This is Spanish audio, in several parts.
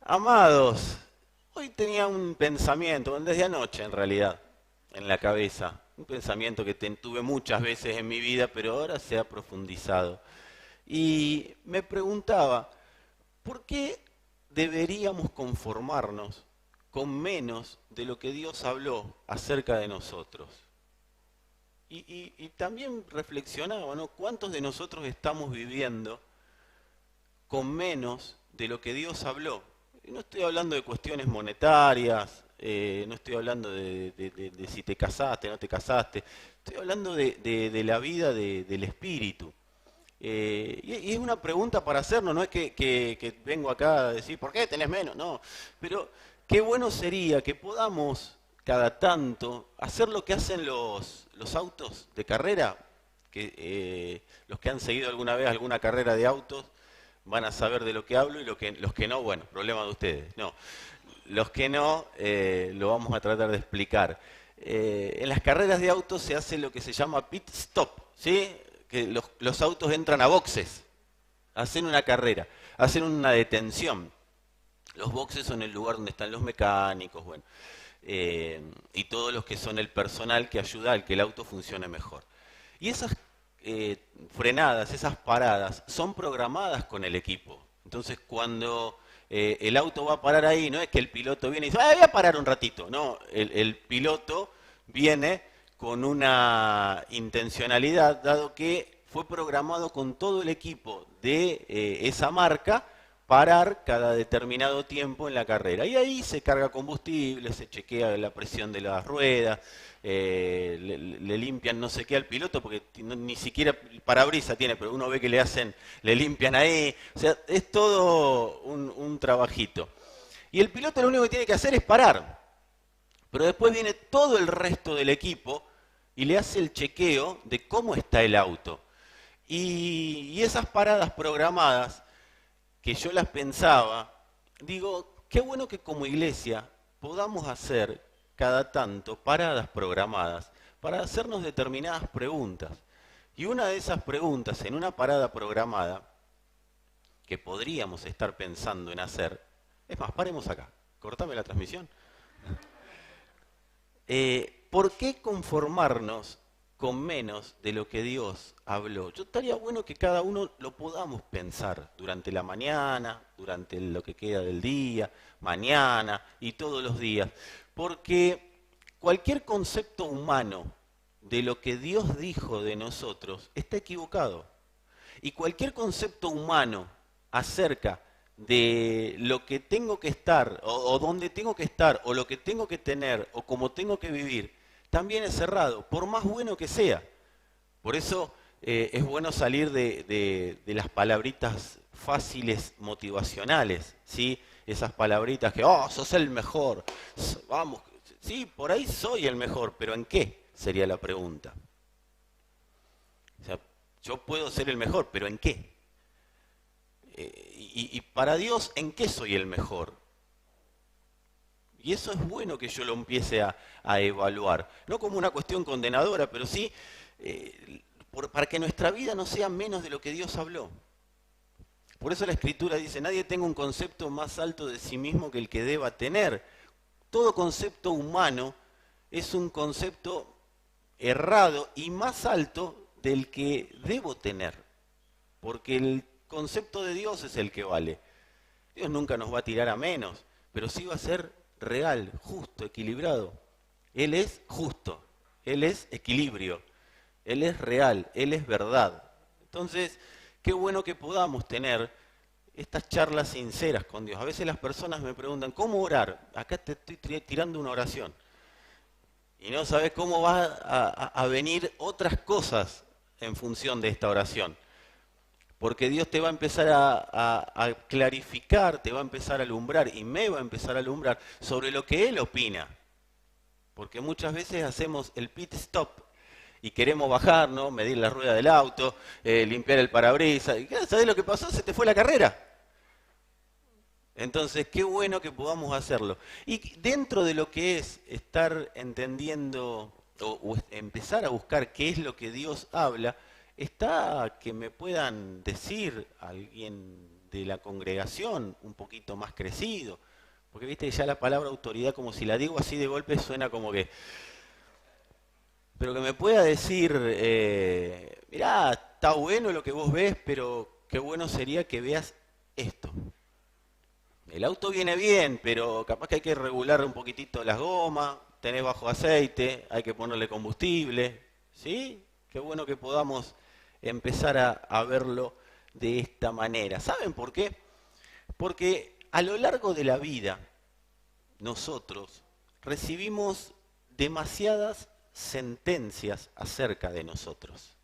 Amados, hoy tenía un pensamiento, desde anoche en realidad, en la cabeza. Un pensamiento que tuve muchas veces en mi vida, pero ahora se ha profundizado. Y me preguntaba, ¿por qué deberíamos conformarnos con menos de lo que Dios habló acerca de nosotros? Y también reflexionaba, ¿no? ¿Cuántos de nosotros estamos viviendo con menos de lo que Dios habló? Y no estoy hablando de cuestiones monetarias, no estoy hablando de si te casaste, no te casaste, estoy hablando de la vida del espíritu. Y es una pregunta para hacernos, no es que vengo acá a decir, ¿por qué tenés menos? No, pero qué bueno sería que podamos cada tanto hacer lo que hacen los autos de carrera, que los que han seguido alguna vez alguna carrera de autos van a saber de lo que hablo y los que no, bueno, problema de ustedes. No, los que no, lo vamos a tratar de explicar. En las carreras de autos se hace lo que se llama pit stop, ¿sí? Que los autos entran a boxes, hacen una carrera, hacen una detención. Los boxes son el lugar donde están los mecánicos, bueno, y todos los que son el personal que ayuda a que el auto funcione mejor. Y esas frenadas, esas paradas, son programadas con el equipo. Entonces, cuando el auto va a parar ahí, no es que el piloto viene y dice, voy a parar un ratito. No, el piloto viene con una intencionalidad, dado que fue programado con todo el equipo de esa marca parar cada determinado tiempo en la carrera. Y ahí se carga combustible, se chequea la presión de las ruedas, le limpian no sé qué al piloto, porque ni siquiera parabrisa tiene, pero uno ve que le limpian ahí. O sea, es todo un trabajito. Y el piloto lo único que tiene que hacer es parar. Pero después viene todo el resto del equipo y le hace el chequeo de cómo está el auto. Y esas paradas programadas que yo las pensaba, digo, qué bueno que como iglesia podamos hacer cada tanto paradas programadas para hacernos determinadas preguntas. Y una de esas preguntas en una parada programada que podríamos estar pensando en hacer, es más, paremos acá, cortame la transmisión. ¿Por qué conformarnos con menos de lo que Dios habló? Yo estaría bueno que cada uno lo podamos pensar durante la mañana, durante lo que queda del día, mañana y todos los días. Porque cualquier concepto humano de lo que Dios dijo de nosotros está equivocado. Y cualquier concepto humano acerca de lo que tengo que estar, o dónde tengo que estar, o lo que tengo que tener, o cómo tengo que vivir, también es cerrado, por más bueno que sea. Por eso es bueno salir de las palabritas fáciles motivacionales, ¿sí? Esas palabritas que, oh, sos el mejor, vamos, sí, por ahí soy el mejor, pero ¿en qué? Sería la pregunta. O sea, yo puedo ser el mejor, pero ¿en qué? Y para Dios, ¿en qué soy el mejor? Y eso es bueno que yo lo empiece a evaluar. No como una cuestión condenadora, pero sí para que nuestra vida no sea menos de lo que Dios habló. Por eso la Escritura dice, nadie tenga un concepto más alto de sí mismo que el que deba tener. Todo concepto humano es un concepto errado y más alto del que debo tener. Porque el concepto de Dios es el que vale. Dios nunca nos va a tirar a menos, pero sí va a ser real, justo, equilibrado. Él es justo, Él es equilibrio, Él es real, Él es verdad. Entonces, qué bueno que podamos tener estas charlas sinceras con Dios. A veces las personas me preguntan, ¿cómo orar? Acá te estoy tirando una oración. Y no sabes cómo va a venir otras cosas en función de esta oración. Porque Dios te va a empezar a clarificar, te va a empezar a alumbrar y me va a empezar a alumbrar sobre lo que Él opina. Porque muchas veces hacemos el pit stop y queremos bajar, ¿no? Medir la rueda del auto, limpiar el parabrisas. ¿Y sabes lo que pasó? Se te fue la carrera. Entonces, qué bueno que podamos hacerlo. Y dentro de lo que es estar entendiendo o empezar a buscar qué es lo que Dios habla, está que me puedan decir alguien de la congregación, un poquito más crecido. Porque viste que ya la palabra autoridad, como si la digo así de golpe, suena como que... Pero que me pueda decir, mirá, está bueno lo que vos ves, pero qué bueno sería que veas esto. El auto viene bien, pero capaz que hay que regular un poquitito las gomas, tenés bajo aceite, hay que ponerle combustible, ¿sí? Qué bueno que podamos empezar a verlo de esta manera. ¿Saben por qué? Porque a lo largo de la vida, nosotros recibimos demasiadas sentencias acerca de nosotros.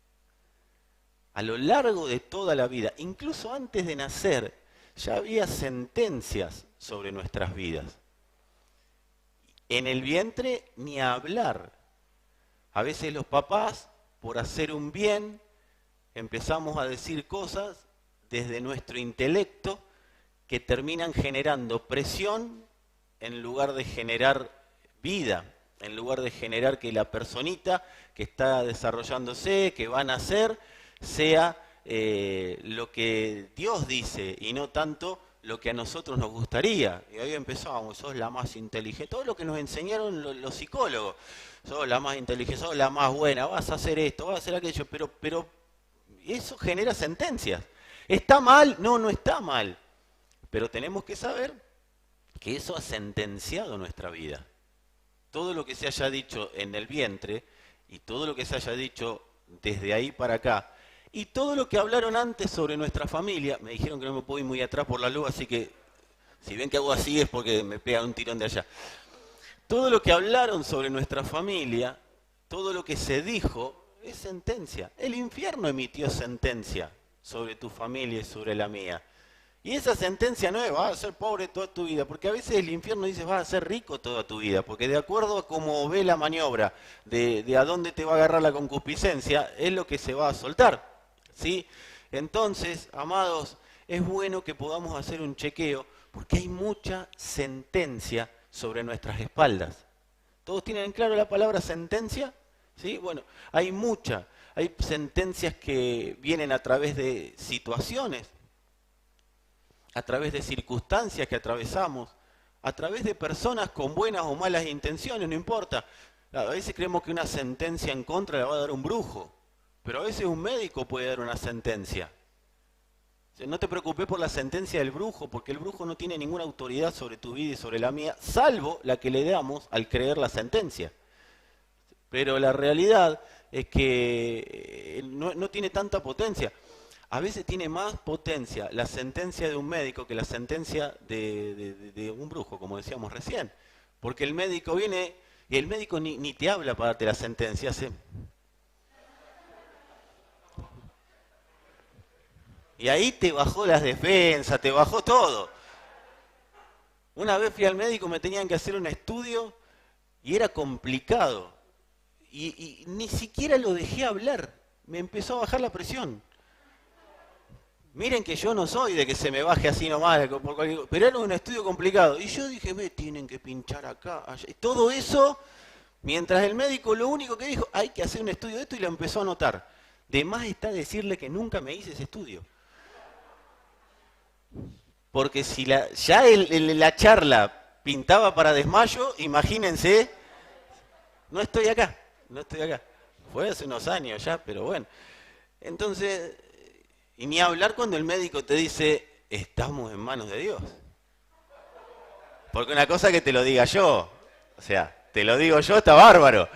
A lo largo de toda la vida, incluso antes de nacer, ya había sentencias sobre nuestras vidas. En el vientre ni a hablar. A veces los papás, por hacer un bien, empezamos a decir cosas desde nuestro intelecto que terminan generando presión en lugar de generar vida, en lugar de generar que la personita que está desarrollándose, que va a nacer, sea lo que Dios dice y no tanto lo que a nosotros nos gustaría. Y ahí empezábamos, sos la más inteligente, todo lo que nos enseñaron los psicólogos, sos la más inteligente, sos la más buena, vas a hacer esto, vas a hacer aquello, pero eso genera sentencias. ¿Está mal? No, no está mal. Pero tenemos que saber que eso ha sentenciado nuestra vida. Todo lo que se haya dicho en el vientre y todo lo que se haya dicho desde ahí para acá y todo lo que hablaron antes sobre nuestra familia, me dijeron que no me puedo ir muy atrás por la luz, así que si ven que hago así es porque me pega un tirón de allá. Todo lo que hablaron sobre nuestra familia, todo lo que se dijo, es sentencia. El infierno emitió sentencia sobre tu familia y sobre la mía. Y esa sentencia no es vas a ser pobre toda tu vida, porque a veces el infierno dice vas a ser rico toda tu vida, porque de acuerdo a cómo ve la maniobra, de a dónde te va a agarrar la concupiscencia, es lo que se va a soltar. ¿Sí? Entonces, amados, es bueno que podamos hacer un chequeo, porque hay mucha sentencia sobre nuestras espaldas. ¿Todos tienen claro la palabra sentencia? ¿Sí? Bueno, hay sentencias que vienen a través de situaciones, a través de circunstancias que atravesamos, a través de personas con buenas o malas intenciones, no importa. A veces creemos que una sentencia en contra la va a dar un brujo, pero a veces un médico puede dar una sentencia. No te preocupes por la sentencia del brujo, porque el brujo no tiene ninguna autoridad sobre tu vida y sobre la mía, salvo la que le damos al creer la sentencia. Pero la realidad es que no tiene tanta potencia. A veces tiene más potencia la sentencia de un médico que la sentencia de un brujo, como decíamos recién. Porque el médico viene y el médico ni te habla para darte la sentencia. Y ahí te bajó las defensas, te bajó todo. Una vez fui al médico, me tenían que hacer un estudio y era complicado. Y ni siquiera lo dejé hablar. Me empezó a bajar la presión. Miren que yo no soy de que se me baje así nomás, pero era un estudio complicado. Y yo dije, me tienen que pinchar acá, allá. Y todo eso, mientras el médico lo único que dijo, hay que hacer un estudio de esto y lo empezó a anotar. De más está decirle que nunca me hice ese estudio. Porque si la charla pintaba para desmayo, imagínense, no estoy acá. Fue hace unos años ya, pero bueno. Entonces... Y ni hablar cuando el médico te dice, estamos en manos de Dios. Porque una cosa que te lo diga yo, o sea, te lo digo yo, está bárbaro.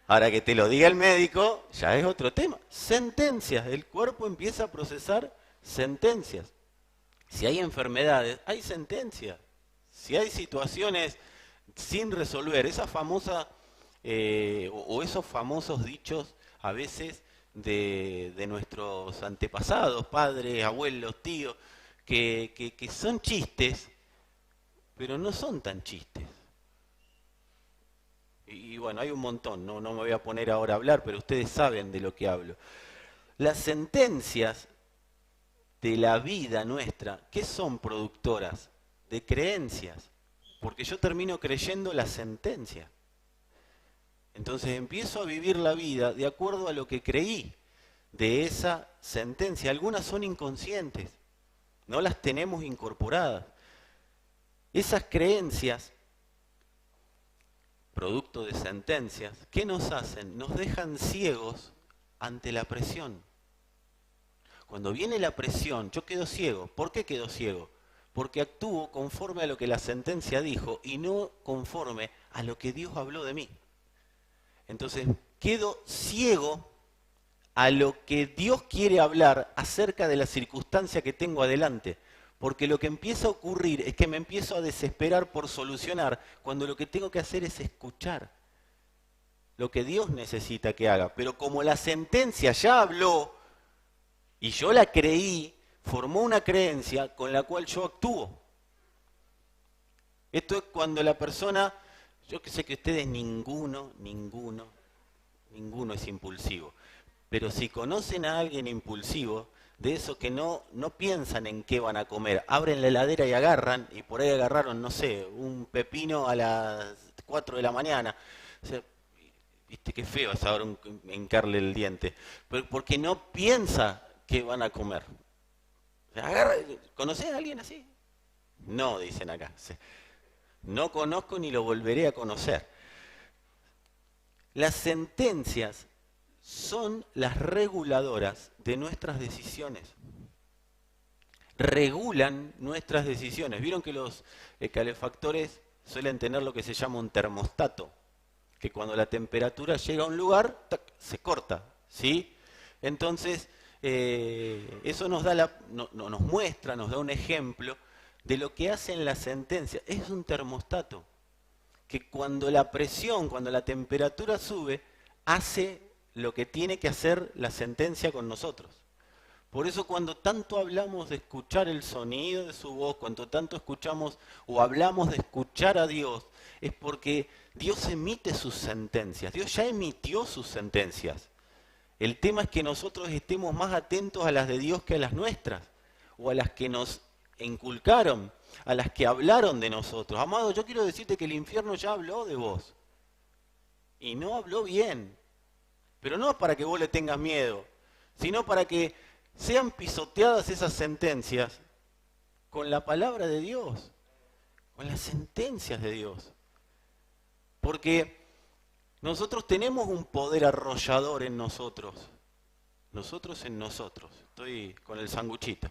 Ahora que te lo diga el médico, ya es otro tema. Sentencias, el cuerpo empieza a procesar sentencias. Si hay enfermedades, hay sentencias. Si hay situaciones sin resolver, esa famosa, o esos famosos dichos a veces de nuestros antepasados, padres, abuelos, tíos, que son chistes, pero no son tan chistes. Y bueno, hay un montón, no me voy a poner ahora a hablar, pero ustedes saben de lo que hablo. Las sentencias de la vida nuestra, ¿qué son productoras? De creencias, porque yo termino creyendo la sentencia. Entonces empiezo a vivir la vida de acuerdo a lo que creí de esa sentencia. Algunas son inconscientes. no las tenemos incorporadas. Esas creencias, producto de sentencias, ¿qué nos hacen? Nos dejan ciegos ante la presión. Cuando viene la presión, yo quedo ciego. ¿Por qué quedo ciego? Porque actúo conforme a lo que la sentencia dijo y no conforme a lo que Dios habló de mí. Entonces, quedo ciego a lo que Dios quiere hablar acerca de la circunstancia que tengo adelante. Porque lo que empieza a ocurrir es que me empiezo a desesperar por solucionar, cuando lo que tengo que hacer es escuchar lo que Dios necesita que haga. Pero como la sentencia ya habló y yo la creí, formó una creencia con la cual yo actúo. Esto es cuando la persona, yo que sé que ustedes ninguno es impulsivo. Pero si conocen a alguien impulsivo, de esos que no piensan en qué van a comer, abren la heladera y agarran, y por ahí agarraron, no sé, un pepino a las 4 de la mañana. O sea, viste qué feo es ahora hincarle el diente. Pero porque no piensa qué van a comer. O sea, ¿conocés a alguien así? No, dicen acá. No conozco ni lo volveré a conocer. Las sentencias son las reguladoras de nuestras decisiones. Regulan nuestras decisiones. Vieron que los calefactores suelen tener lo que se llama un termostato, que cuando la temperatura llega a un lugar, ¡tac!, se corta, ¿sí? Entonces, eso nos da nos muestra, nos da un ejemplo de lo que hacen las sentencias. Es un termostato que cuando la presión, cuando la temperatura sube, hace lo que tiene que hacer la sentencia con nosotros. Por eso cuando tanto hablamos de escuchar el sonido de su voz, cuando tanto escuchamos o hablamos de escuchar a Dios, es porque Dios emite sus sentencias. Dios ya emitió sus sentencias. El tema es que nosotros estemos más atentos a las de Dios que a las nuestras, o a las que nos inculcaron, a las que hablaron de nosotros. Amado, yo quiero decirte que el infierno ya habló de vos. Y no habló bien. Pero no para que vos le tengas miedo, sino para que sean pisoteadas esas sentencias con la palabra de Dios, con las sentencias de Dios. Porque nosotros tenemos un poder arrollador en nosotros. Nosotros en nosotros. Estoy con el sanguchito.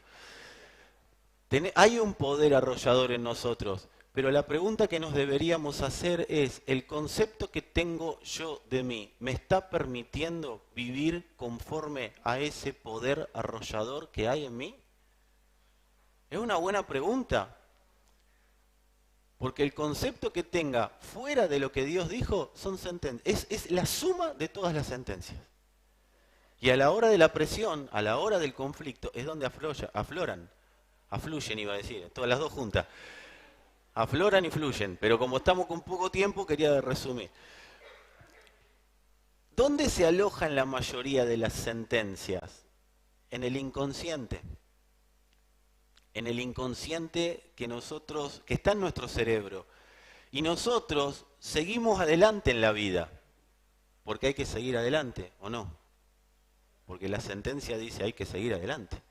Hay un poder arrollador en nosotros. Pero la pregunta que nos deberíamos hacer es, ¿el concepto que tengo yo de mí me está permitiendo vivir conforme a ese poder arrollador que hay en mí? Es una buena pregunta. Porque el concepto que tenga fuera de lo que Dios dijo son sentencias. Es la suma de todas las sentencias. Y a la hora de la presión, a la hora del conflicto, es donde afluyen iba a decir, todas las dos juntas. Afloran y fluyen, pero como estamos con poco tiempo, quería resumir. ¿Dónde se alojan la mayoría de las sentencias? En el inconsciente. En el inconsciente que está en nuestro cerebro. Y nosotros seguimos adelante en la vida, porque hay que seguir adelante, ¿o no? Porque la sentencia dice hay que seguir adelante.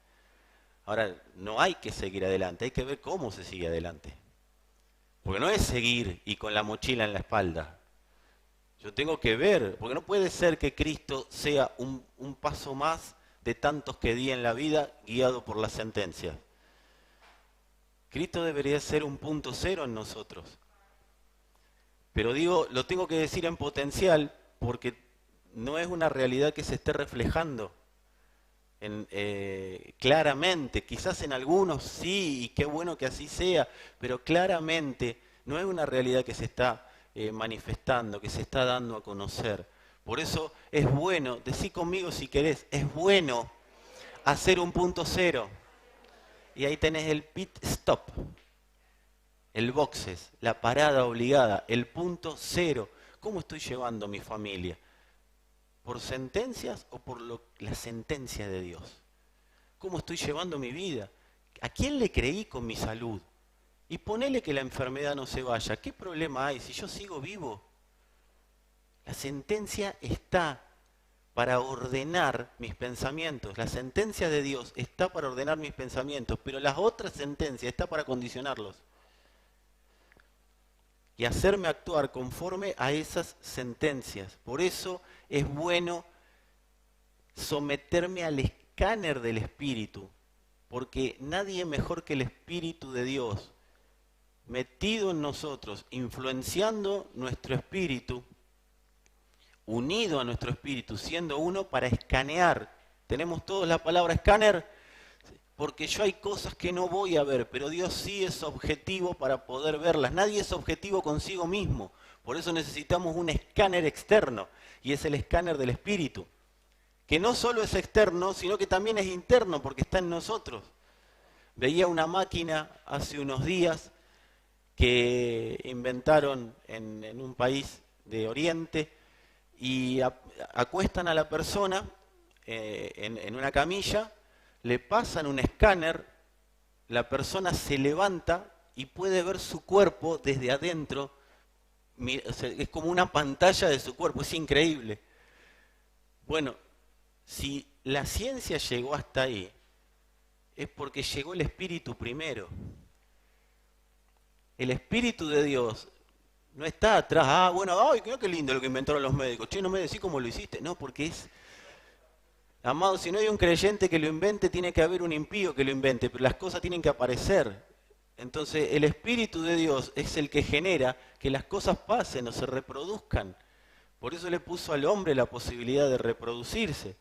Ahora, no hay que seguir adelante, hay que ver cómo se sigue adelante. Porque no es seguir y con la mochila en la espalda. Yo tengo que ver, porque no puede ser que Cristo sea un paso más de tantos que di en la vida guiado por las sentencias. Cristo debería ser un punto cero en nosotros. Pero digo, lo tengo que decir en potencial porque no es una realidad que se esté reflejando claramente. Quizás en algunos sí, y qué bueno que así sea, pero claramente no es una realidad que se está manifestando, que se está dando a conocer. Por eso es bueno, decí conmigo si querés, es bueno hacer un punto cero. Y ahí tenés el pit stop, el boxes, la parada obligada, el punto cero. ¿Cómo estoy llevando a mi familia? ¿Por sentencias o por la sentencia de Dios? ¿Cómo estoy llevando mi vida? ¿A quién le creí con mi salud? Y ponele que la enfermedad no se vaya. ¿Qué problema hay si yo sigo vivo? La sentencia está. para ordenar mis pensamientos. La sentencia de Dios está para ordenar mis pensamientos, pero las otras sentencias está para condicionarlos y hacerme actuar conforme a esas sentencias. Por eso es bueno someterme al escáner del Espíritu, porque nadie mejor que el Espíritu de Dios, metido en nosotros, influenciando nuestro espíritu, unido a nuestro espíritu, siendo uno para escanear. Tenemos todos la palabra escáner, porque yo hay cosas que no voy a ver, pero Dios sí es objetivo para poder verlas. Nadie es objetivo consigo mismo, por eso necesitamos un escáner externo, y es el escáner del espíritu, que no solo es externo, sino que también es interno, porque está en nosotros. Veía una máquina hace unos días que inventaron en un país de Oriente, y acuestan a la persona en una camilla, le pasan un escáner, la persona se levanta y puede ver su cuerpo desde adentro, o sea, es como una pantalla de su cuerpo, es increíble. Bueno, si la ciencia llegó hasta ahí, es porque llegó el Espíritu primero. El Espíritu de Dios no está atrás. Bueno, ay, qué lindo lo que inventaron los médicos. Che, no me decís cómo lo hiciste. No, porque es... Amado, si no hay un creyente que lo invente, tiene que haber un impío que lo invente, pero las cosas tienen que aparecer. Entonces, el Espíritu de Dios es el que genera que las cosas pasen o se reproduzcan. Por eso le puso al hombre la posibilidad de reproducirse,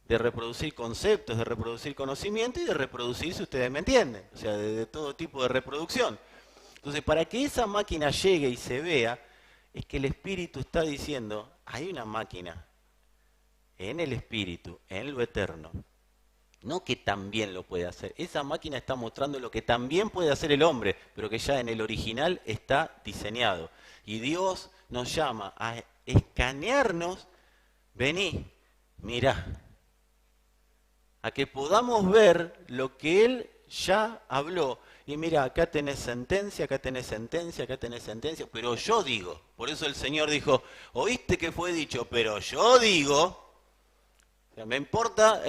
de reproducir conceptos, de reproducir conocimiento y de reproducir, si ustedes me entienden, o sea, de todo tipo de reproducción. Entonces, para que esa máquina llegue y se vea, es que el Espíritu está diciendo, hay una máquina en el Espíritu, en lo eterno, no que también lo puede hacer. Esa máquina está mostrando lo que también puede hacer el hombre, pero que ya en el original está diseñado. Y Dios nos llama a escanearnos, vení, mirá, a que podamos ver lo que Él ya habló. Y mira, acá tenés sentencia, acá tenés sentencia, acá tenés sentencia, pero yo digo. Por eso el Señor dijo, oíste que fue dicho, pero yo digo. O sea, me importa,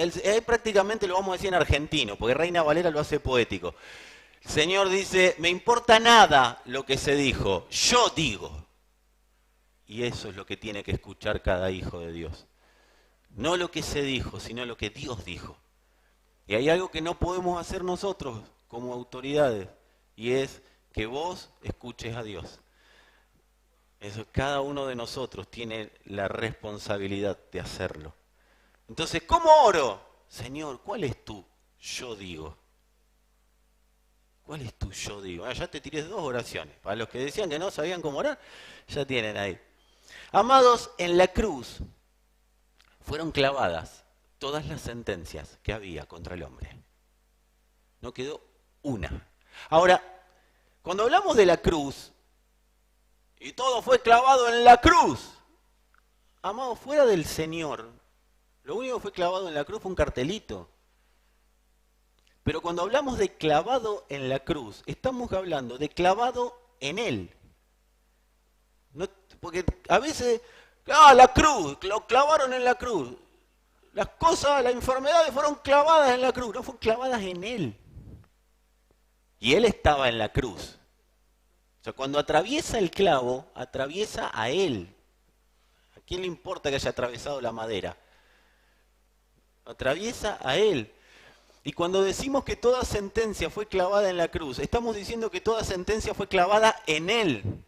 prácticamente lo vamos a decir en argentino, porque Reina Valera lo hace poético. El Señor dice, me importa nada lo que se dijo, yo digo. Y eso es lo que tiene que escuchar cada hijo de Dios. No lo que se dijo, sino lo que Dios dijo. Y hay algo que no podemos hacer nosotros como autoridades, y es que vos escuches a Dios. Eso, cada uno de nosotros tiene la responsabilidad de hacerlo. Entonces, ¿cómo oro? Señor, ¿cuál es tu yo digo? ¿Cuál es tu yo digo? Ya te tiré 2 oraciones. Para los que decían que no sabían cómo orar, ya tienen ahí. Amados, en la cruz fueron clavadas todas las sentencias que había contra el hombre. No quedó una. Ahora, cuando hablamos de la cruz, y todo fue clavado en la cruz, amado, fuera del Señor, lo único que fue clavado en la cruz fue un cartelito. Pero cuando hablamos de clavado en la cruz, estamos hablando de clavado en Él. No, porque a veces, la cruz, lo clavaron en la cruz. Las cosas, las enfermedades fueron clavadas en la cruz, no fueron clavadas en Él. Y Él estaba en la cruz. O sea, cuando atraviesa el clavo, atraviesa a Él. ¿A quién le importa que haya atravesado la madera? Atraviesa a Él. Y cuando decimos que toda sentencia fue clavada en la cruz, estamos diciendo que toda sentencia fue clavada en Él.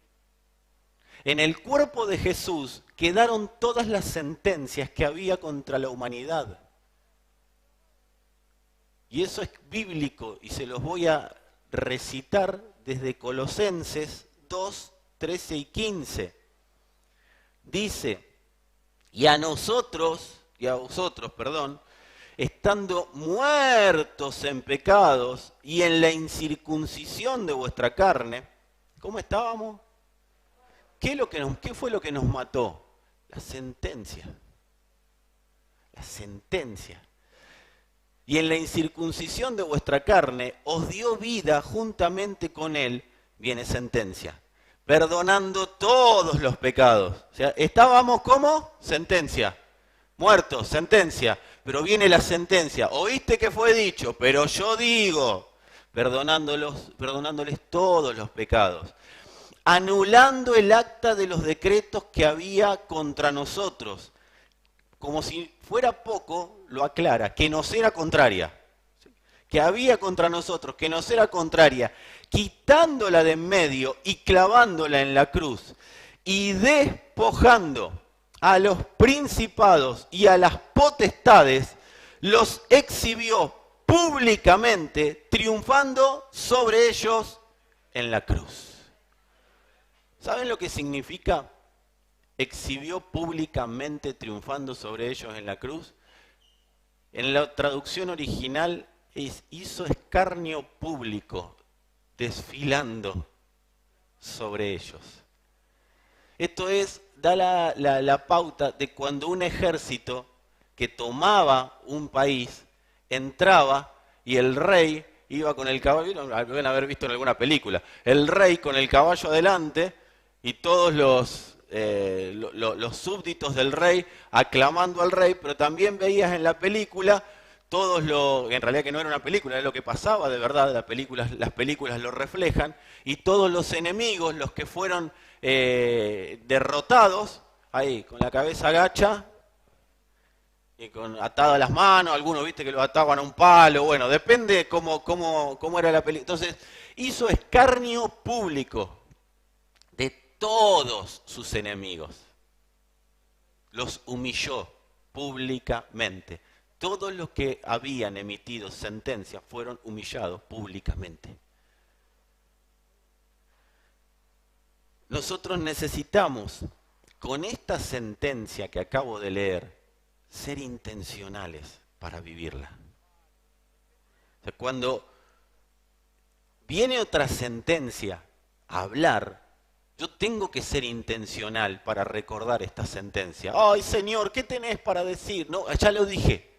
En el cuerpo de Jesús quedaron todas las sentencias que había contra la humanidad. Y eso es bíblico y se los voy a recitar desde Colosenses 2, 13 y 15. Dice, y a vosotros, estando muertos en pecados y en la incircuncisión de vuestra carne, ¿cómo estábamos? ¿Qué fue lo que nos mató? La sentencia. La sentencia. Y en la incircuncisión de vuestra carne os dio vida juntamente con Él, viene sentencia, perdonando todos los pecados. O sea, estábamos como sentencia, Muertos, sentencia. Pero viene la sentencia. Oíste que fue dicho, pero yo digo, perdonándoles todos los pecados, anulando el acta de los decretos que había contra nosotros. Como si fuera poco, lo aclara, que nos era contraria. Que había contra nosotros, que nos era contraria, quitándola de en medio y clavándola en la cruz, y despojando a los principados y a las potestades, los exhibió públicamente, triunfando sobre ellos en la cruz. ¿Saben lo que significa? Exhibió públicamente, triunfando sobre ellos en la cruz. En la traducción original hizo escarnio público, desfilando sobre ellos. Esto da la pauta de cuando un ejército que tomaba un país entraba y el rey iba con el caballo, lo deben haber visto en alguna película, el rey con el caballo adelante y todos los súbditos del rey aclamando al rey, pero también veías en la película en realidad que no era una película, era lo que pasaba de verdad, las películas lo reflejan, y todos los enemigos, los que fueron derrotados, ahí, con la cabeza agacha, y con atadas las manos, algunos viste que lo ataban a un palo, bueno, depende cómo era la película. Entonces, hizo escarnio público de todos sus enemigos, los humilló públicamente. Todos los que habían emitido sentencias fueron humillados públicamente. Nosotros necesitamos, con esta sentencia que acabo de leer, ser intencionales para vivirla. O sea, cuando viene otra sentencia a hablar, yo tengo que ser intencional para recordar esta sentencia. ¡Ay, Señor, qué tenés para decir! No, ya lo dije.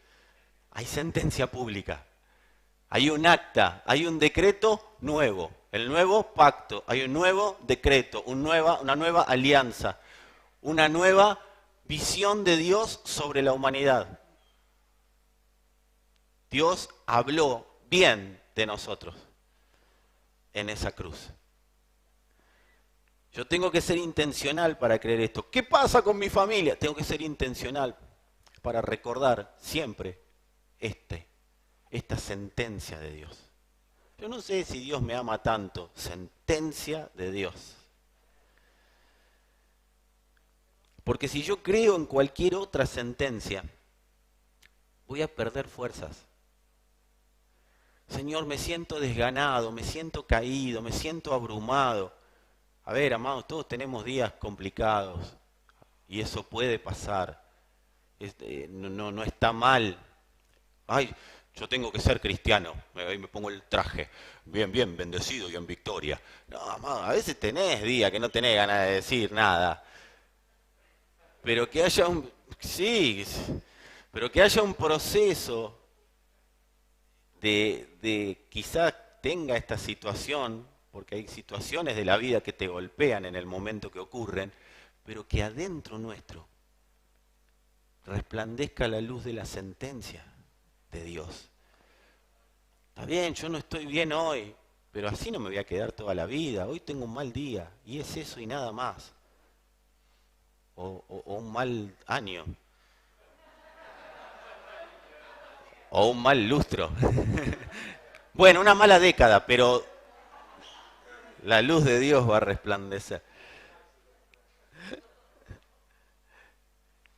Hay sentencia pública, hay un acta, hay un decreto nuevo, el nuevo pacto, hay un nuevo decreto, una nueva alianza, una nueva visión de Dios sobre la humanidad. Dios habló bien de nosotros en esa cruz. Yo tengo que ser intencional para creer esto. ¿Qué pasa con mi familia? Tengo que ser intencional para recordar siempre esta sentencia de Dios. Yo no sé si Dios me ama tanto, sentencia de Dios. Porque si yo creo en cualquier otra sentencia, voy a perder fuerzas. Señor, me siento desganado, me siento caído, me siento abrumado. A ver, amados, todos tenemos días complicados y eso puede pasar. No está mal. Ay, yo tengo que ser cristiano, ahí me pongo el traje, bien, bendecido y en victoria. No, amado, a veces tenés días que no tenés ganas de decir nada. Pero que haya pero que haya un proceso de quizás tenga esta situación, porque hay situaciones de la vida que te golpean en el momento que ocurren, pero que adentro nuestro resplandezca la luz de la sentencia de Dios. Está bien, yo no estoy bien hoy, pero así no me voy a quedar toda la vida. Hoy tengo un mal día y es eso y nada más. O un mal año. O un mal lustro. Bueno, una mala década, pero la luz de Dios va a resplandecer.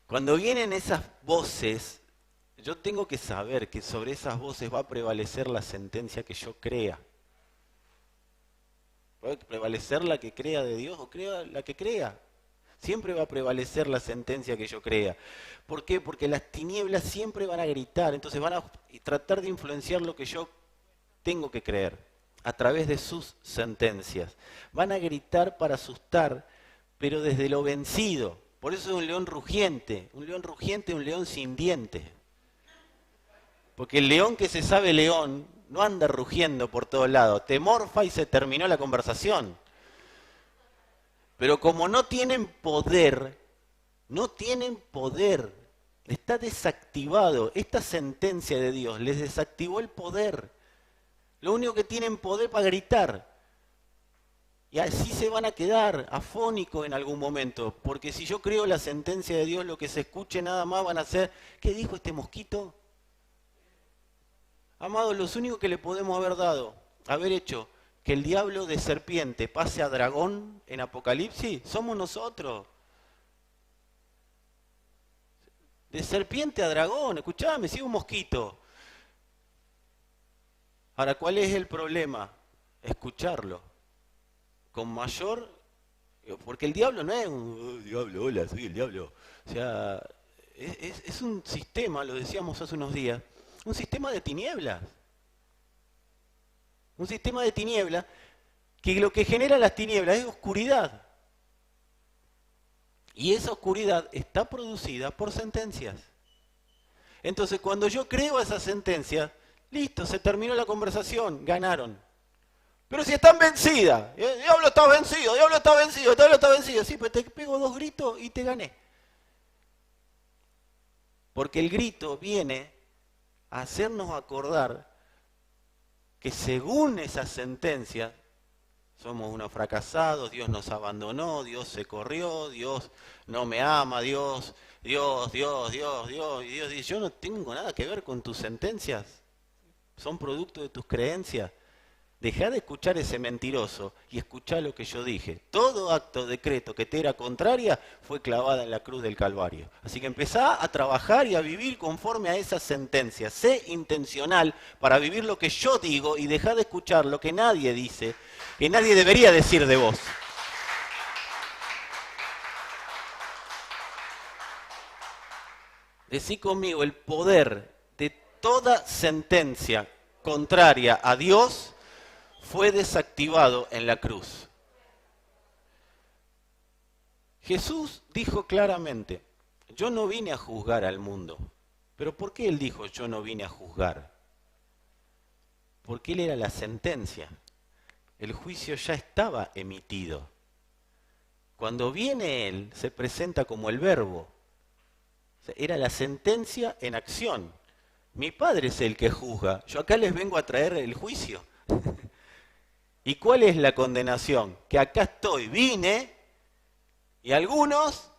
Cuando vienen esas voces, yo tengo que saber que sobre esas voces va a prevalecer la sentencia que yo crea. Va a prevalecer la que crea de Dios o crea la que crea. Siempre va a prevalecer la sentencia que yo crea. ¿Por qué? Porque las tinieblas siempre van a gritar, entonces van a tratar de influenciar lo que yo tengo que creer a través de sus sentencias. Van a gritar para asustar, pero desde lo vencido. Por eso es un león rugiente, un león sin dientes. Porque el león que se sabe león no anda rugiendo por todos lados, te morfa y se terminó la conversación. Pero como no tienen poder Está desactivado. Esta sentencia de Dios les desactivó el poder. Lo único que tienen poder para gritar. Y así se van a quedar afónicos en algún momento. Porque si yo creo la sentencia de Dios, lo que se escuche nada más van a ser, ¿qué dijo este mosquito? Amados, los únicos que le podemos haber hecho que el diablo de serpiente pase a dragón en Apocalipsis, somos nosotros. De serpiente a dragón, escuchame, sigue un mosquito. Ahora, ¿cuál es el problema? Escucharlo. Con mayor... Porque el diablo no es un diablo, hola, soy el diablo. O sea, es un sistema, lo decíamos hace unos días, un sistema de tinieblas. Un sistema de tinieblas que lo que genera las tinieblas es oscuridad. Y esa oscuridad está producida por sentencias. Entonces, cuando yo creo esa sentencia, listo, se terminó la conversación, ganaron. Pero si están vencidas, el diablo está vencido, el diablo está vencido, el diablo está vencido. Sí, pero te pego 2 gritos y te gané. Porque el grito viene a hacernos acordar que según esas sentencias, somos unos fracasados, Dios nos abandonó, Dios se corrió, Dios no me ama, Dios. Y Dios dice, yo no tengo nada que ver con tus sentencias, son producto de tus creencias. Dejá de escuchar ese mentiroso y escuchá lo que yo dije. Todo acto, decreto que te era contraria fue clavada en la cruz del Calvario. Así que empezá a trabajar y a vivir conforme a esas sentencias. Sé intencional para vivir lo que yo digo y dejá de escuchar lo que nadie dice, que nadie debería decir de vos. Decí conmigo, el poder de toda sentencia contraria a Dios fue desactivado en la cruz. Jesús dijo claramente, yo no vine a juzgar al mundo. ¿Pero por qué él dijo, yo no vine a juzgar? Porque él era la sentencia. El juicio ya estaba emitido. Cuando viene él, se presenta como el verbo. Era la sentencia en acción. Mi Padre es el que juzga. Yo acá les vengo a traer el juicio. ¿Y cuál es la condenación? Que acá estoy, vine, y algunos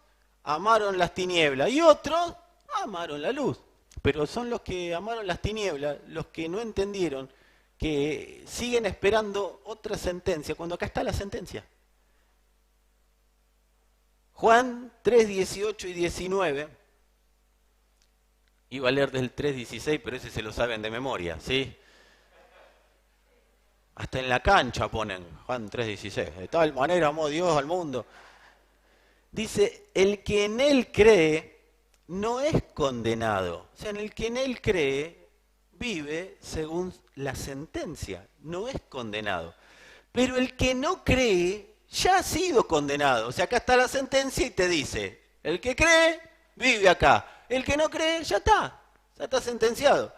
amaron las tinieblas, y otros amaron la luz. Pero son los que amaron las tinieblas, los que no entendieron, que siguen esperando otra sentencia, cuando acá está la sentencia. Juan 3, 18 y 19, iba a leer del 3, 16, pero ese se lo saben de memoria, ¿sí? Hasta en la cancha ponen, Juan 3:16, de tal manera amó Dios al mundo. Dice, el que en él cree no es condenado. O sea, en el que en él cree vive según la sentencia, no es condenado. Pero el que no cree ya ha sido condenado. O sea, acá está la sentencia y te dice, el que cree vive acá. El que no cree ya está sentenciado.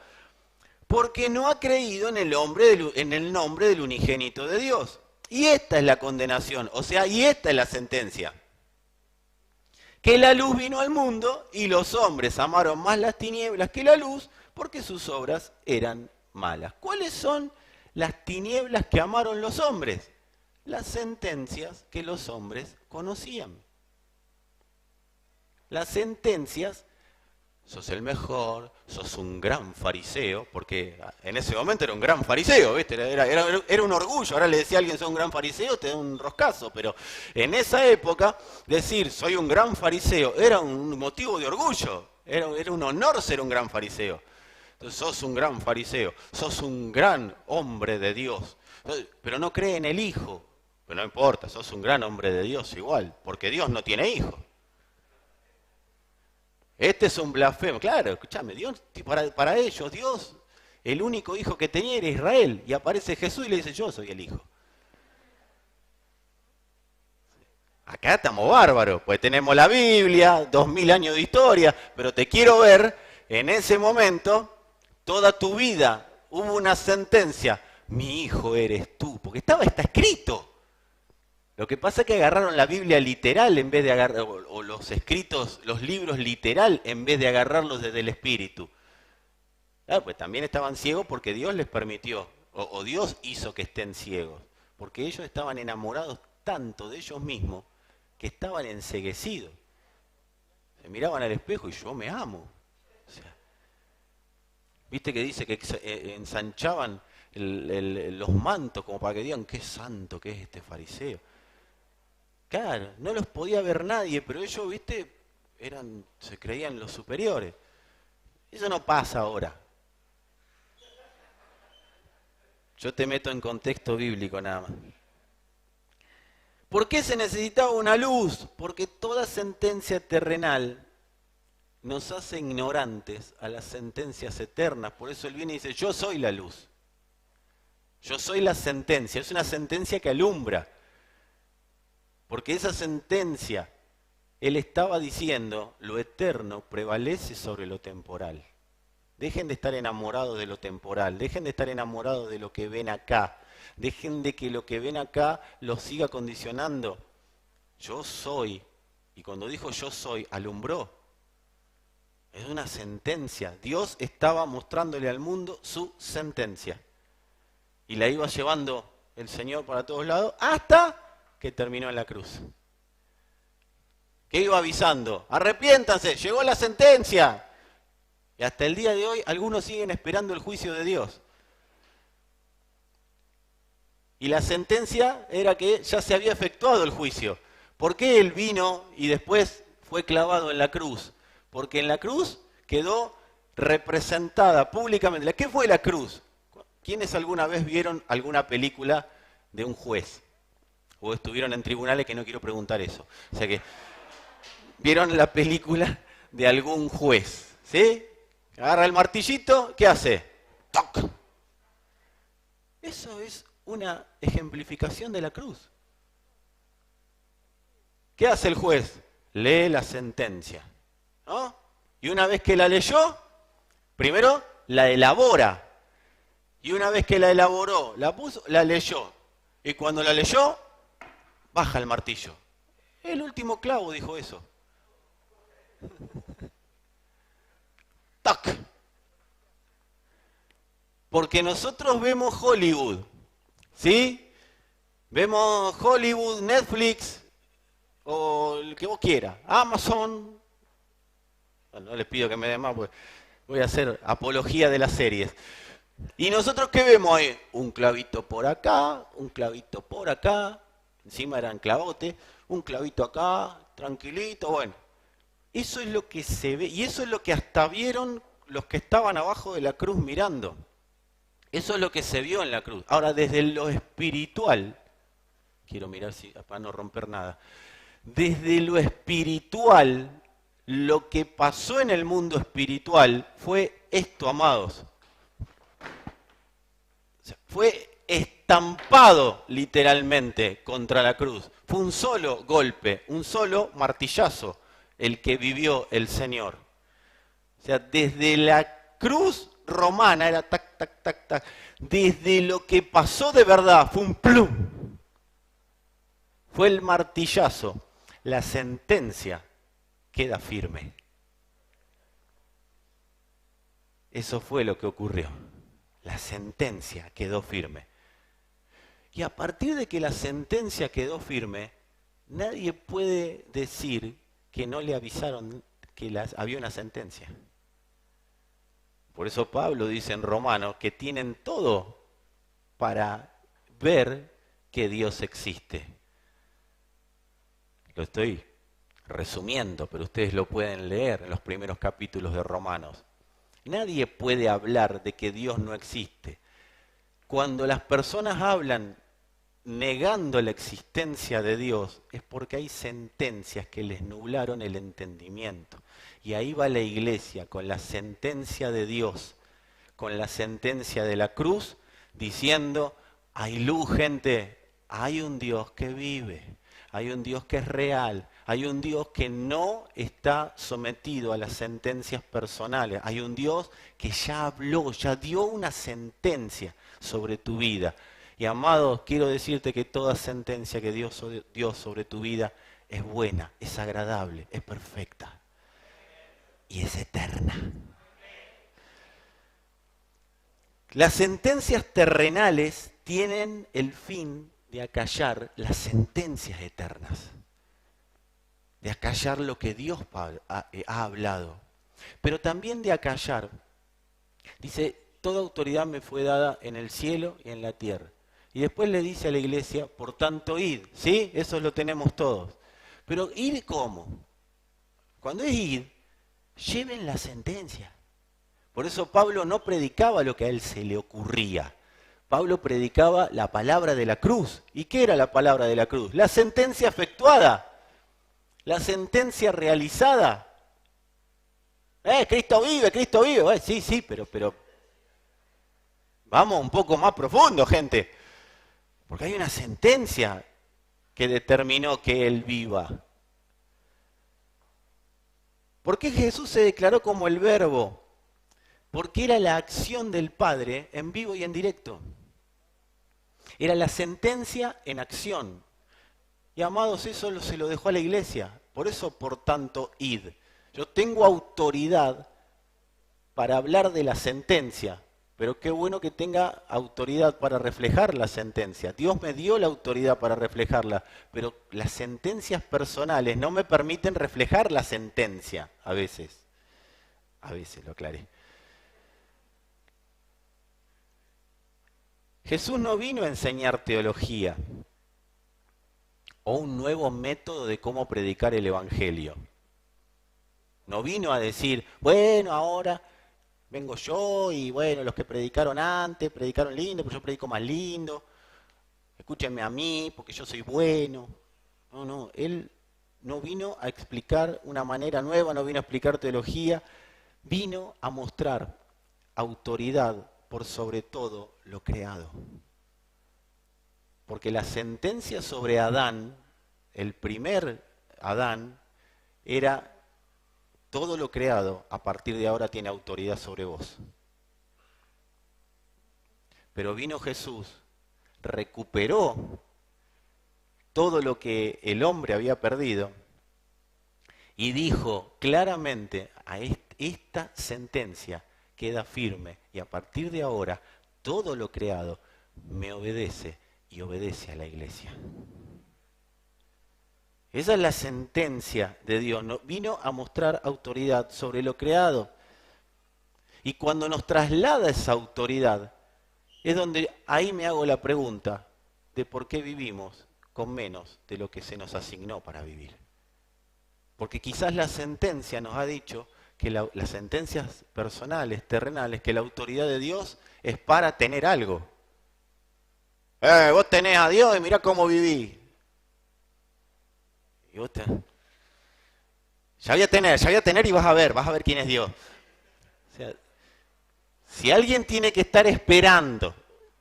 Porque no ha creído en el nombre del unigénito de Dios. Y esta es la condenación, o sea, y esta es la sentencia. Que la luz vino al mundo y los hombres amaron más las tinieblas que la luz porque sus obras eran malas. ¿Cuáles son las tinieblas que amaron los hombres? Las sentencias que los hombres conocían. Las sentencias... Sos el mejor, sos un gran fariseo, porque en ese momento era un gran fariseo, ¿viste? Era un orgullo. Ahora le decía a alguien, soy un gran fariseo, te da un roscazo, pero en esa época decir, soy un gran fariseo, era un motivo de orgullo, era un honor ser un gran fariseo. Entonces, sos un gran fariseo, sos un gran hombre de Dios, pero no cree en el Hijo, pero no importa, sos un gran hombre de Dios igual, porque Dios no tiene hijo. Este es un blasfemo. Claro, escúchame, Dios, para ellos, Dios, el único hijo que tenía era Israel. Y aparece Jesús y le dice, yo soy el hijo. Acá estamos bárbaros, pues tenemos la Biblia, 2000 años de historia, pero te quiero ver, en ese momento, toda tu vida, hubo una sentencia, mi hijo eres tú, porque está escrito. Lo que pasa es que agarraron la Biblia literal en vez de agarrar, o los escritos, los libros literal en vez de agarrarlos desde el Espíritu. Claro, pues también estaban ciegos porque Dios les permitió, o Dios hizo que estén ciegos, porque ellos estaban enamorados tanto de ellos mismos que estaban enceguecidos. Se miraban al espejo y yo me amo. O sea, ¿viste que dice que ensanchaban los mantos como para que digan qué santo que es este fariseo? Claro, no los podía ver nadie, pero ellos, ¿viste? Se creían los superiores. Eso no pasa ahora. Yo te meto en contexto bíblico nada más. ¿Por qué se necesitaba una luz? Porque toda sentencia terrenal nos hace ignorantes a las sentencias eternas. Por eso él viene y dice, yo soy la luz. Yo soy la sentencia. Es una sentencia que alumbra. Porque esa sentencia, él estaba diciendo, lo eterno prevalece sobre lo temporal. Dejen de estar enamorados de lo temporal, dejen de estar enamorados de lo que ven acá, dejen de que lo que ven acá los siga condicionando. Yo soy, y cuando dijo yo soy, alumbró. Es una sentencia. Dios estaba mostrándole al mundo su sentencia. Y la iba llevando el Señor para todos lados hasta que terminó en la cruz. ¿Qué iba avisando? Arrepiéntanse, llegó la sentencia. Y hasta el día de hoy algunos siguen esperando el juicio de Dios. Y la sentencia era que ya se había efectuado el juicio. ¿Por qué él vino y después fue clavado en la cruz? Porque en la cruz quedó representada públicamente. ¿Qué fue la cruz? ¿Quiénes alguna vez vieron alguna película de un juez? O estuvieron en tribunales, que no quiero preguntar eso. O sea que vieron la película de algún juez, ¿sí? Agarra el martillito, ¿qué hace? ¡Toc! Eso es una ejemplificación de la cruz. ¿Qué hace el juez? Lee la sentencia, ¿no? Y una vez que la leyó, primero la elabora. Y una vez que la elaboró, la puso, la leyó. Y cuando la leyó, baja el martillo. El último clavo dijo eso. ¡Tac! Porque nosotros vemos Hollywood, ¿sí? Vemos Hollywood, Netflix, o el que vos quieras, Amazon. Bueno, no les pido que me den más, porque voy a hacer apología de las series. ¿Y nosotros qué vemos ahí? Un clavito por acá, un clavito por acá, encima eran clavotes, un clavito acá, tranquilito, bueno. Eso es lo que se ve, y eso es lo que hasta vieron los que estaban abajo de la cruz mirando. Eso es lo que se vio en la cruz. Ahora, desde lo espiritual, quiero mirar para no romper nada, desde lo espiritual, lo que pasó en el mundo espiritual fue esto, amados. O sea, fue estampado literalmente contra la cruz. Fue un solo golpe, un solo martillazo el que vivió el Señor. O sea, desde la cruz romana era tac, tac, tac, tac. Desde lo que pasó de verdad fue un plum. Fue el martillazo. La sentencia queda firme. Eso fue lo que ocurrió. La sentencia quedó firme. Y a partir de que la sentencia quedó firme, nadie puede decir que no le avisaron que había una sentencia. Por eso Pablo dice en Romanos que tienen todo para ver que Dios existe. Lo estoy resumiendo, pero ustedes lo pueden leer en los primeros capítulos de Romanos. Nadie puede hablar de que Dios no existe. Cuando las personas hablan negando la existencia de Dios, es porque hay sentencias que les nublaron el entendimiento. Y ahí va la iglesia con la sentencia de Dios, con la sentencia de la cruz, diciendo, hay luz, gente, hay un Dios que vive, hay un Dios que es real, hay un Dios que no está sometido a las sentencias personales, hay un Dios que ya habló, ya dio una sentencia sobre tu vida. Y amado, quiero decirte que toda sentencia que Dios dio sobre tu vida es buena, es agradable, es perfecta y es eterna. Las sentencias terrenales tienen el fin de acallar las sentencias eternas, de acallar lo que Dios ha hablado, pero también de acallar. Dice, toda autoridad me fue dada en el cielo y en la tierra. Y después le dice a la iglesia, por tanto id, ¿sí? Eso lo tenemos todos. Pero id ¿cómo? Cuando es id, lleven la sentencia. Por eso Pablo no predicaba lo que a él se le ocurría. Pablo predicaba la palabra de la cruz. ¿Y qué era la palabra de la cruz? La sentencia efectuada, la sentencia realizada. Cristo vive, Cristo vive. Sí, pero vamos un poco más profundo, gente. Porque hay una sentencia que determinó que Él viva. ¿Por qué Jesús se declaró como el Verbo? Porque era la acción del Padre en vivo y en directo. Era la sentencia en acción. Y amados, eso se lo dejó a la iglesia. Por eso, por tanto, id. Yo tengo autoridad para hablar de la sentencia, pero qué bueno que tenga autoridad para reflejar la sentencia. Dios me dio la autoridad para reflejarla, pero las sentencias personales no me permiten reflejar la sentencia a veces. A veces, lo aclaré. Jesús no vino a enseñar teología o un nuevo método de cómo predicar el Evangelio. No vino a decir, bueno, ahora vengo yo y bueno, los que predicaron antes, predicaron lindo, pero yo predico más lindo. Escúchenme a mí, porque yo soy bueno. No, Él no vino a explicar una manera nueva, no vino a explicar teología, vino a mostrar autoridad por sobre todo lo creado. Porque la sentencia sobre Adán, el primer Adán, era todo lo creado a partir de ahora tiene autoridad sobre vos. Pero vino Jesús, recuperó todo lo que el hombre había perdido y dijo claramente, esta sentencia queda firme y a partir de ahora todo lo creado me obedece y obedece a la iglesia. Esa es la sentencia de Dios. Vino a mostrar autoridad sobre lo creado. Y cuando nos traslada esa autoridad, es donde ahí me hago la pregunta de por qué vivimos con menos de lo que se nos asignó para vivir. Porque quizás la sentencia nos ha dicho que las sentencias personales, terrenales, que la autoridad de Dios es para tener algo. Vos tenés a Dios y mirá cómo vivís. Y vos ya voy a tener y vas a ver quién es Dios. O sea, si alguien tiene que estar esperando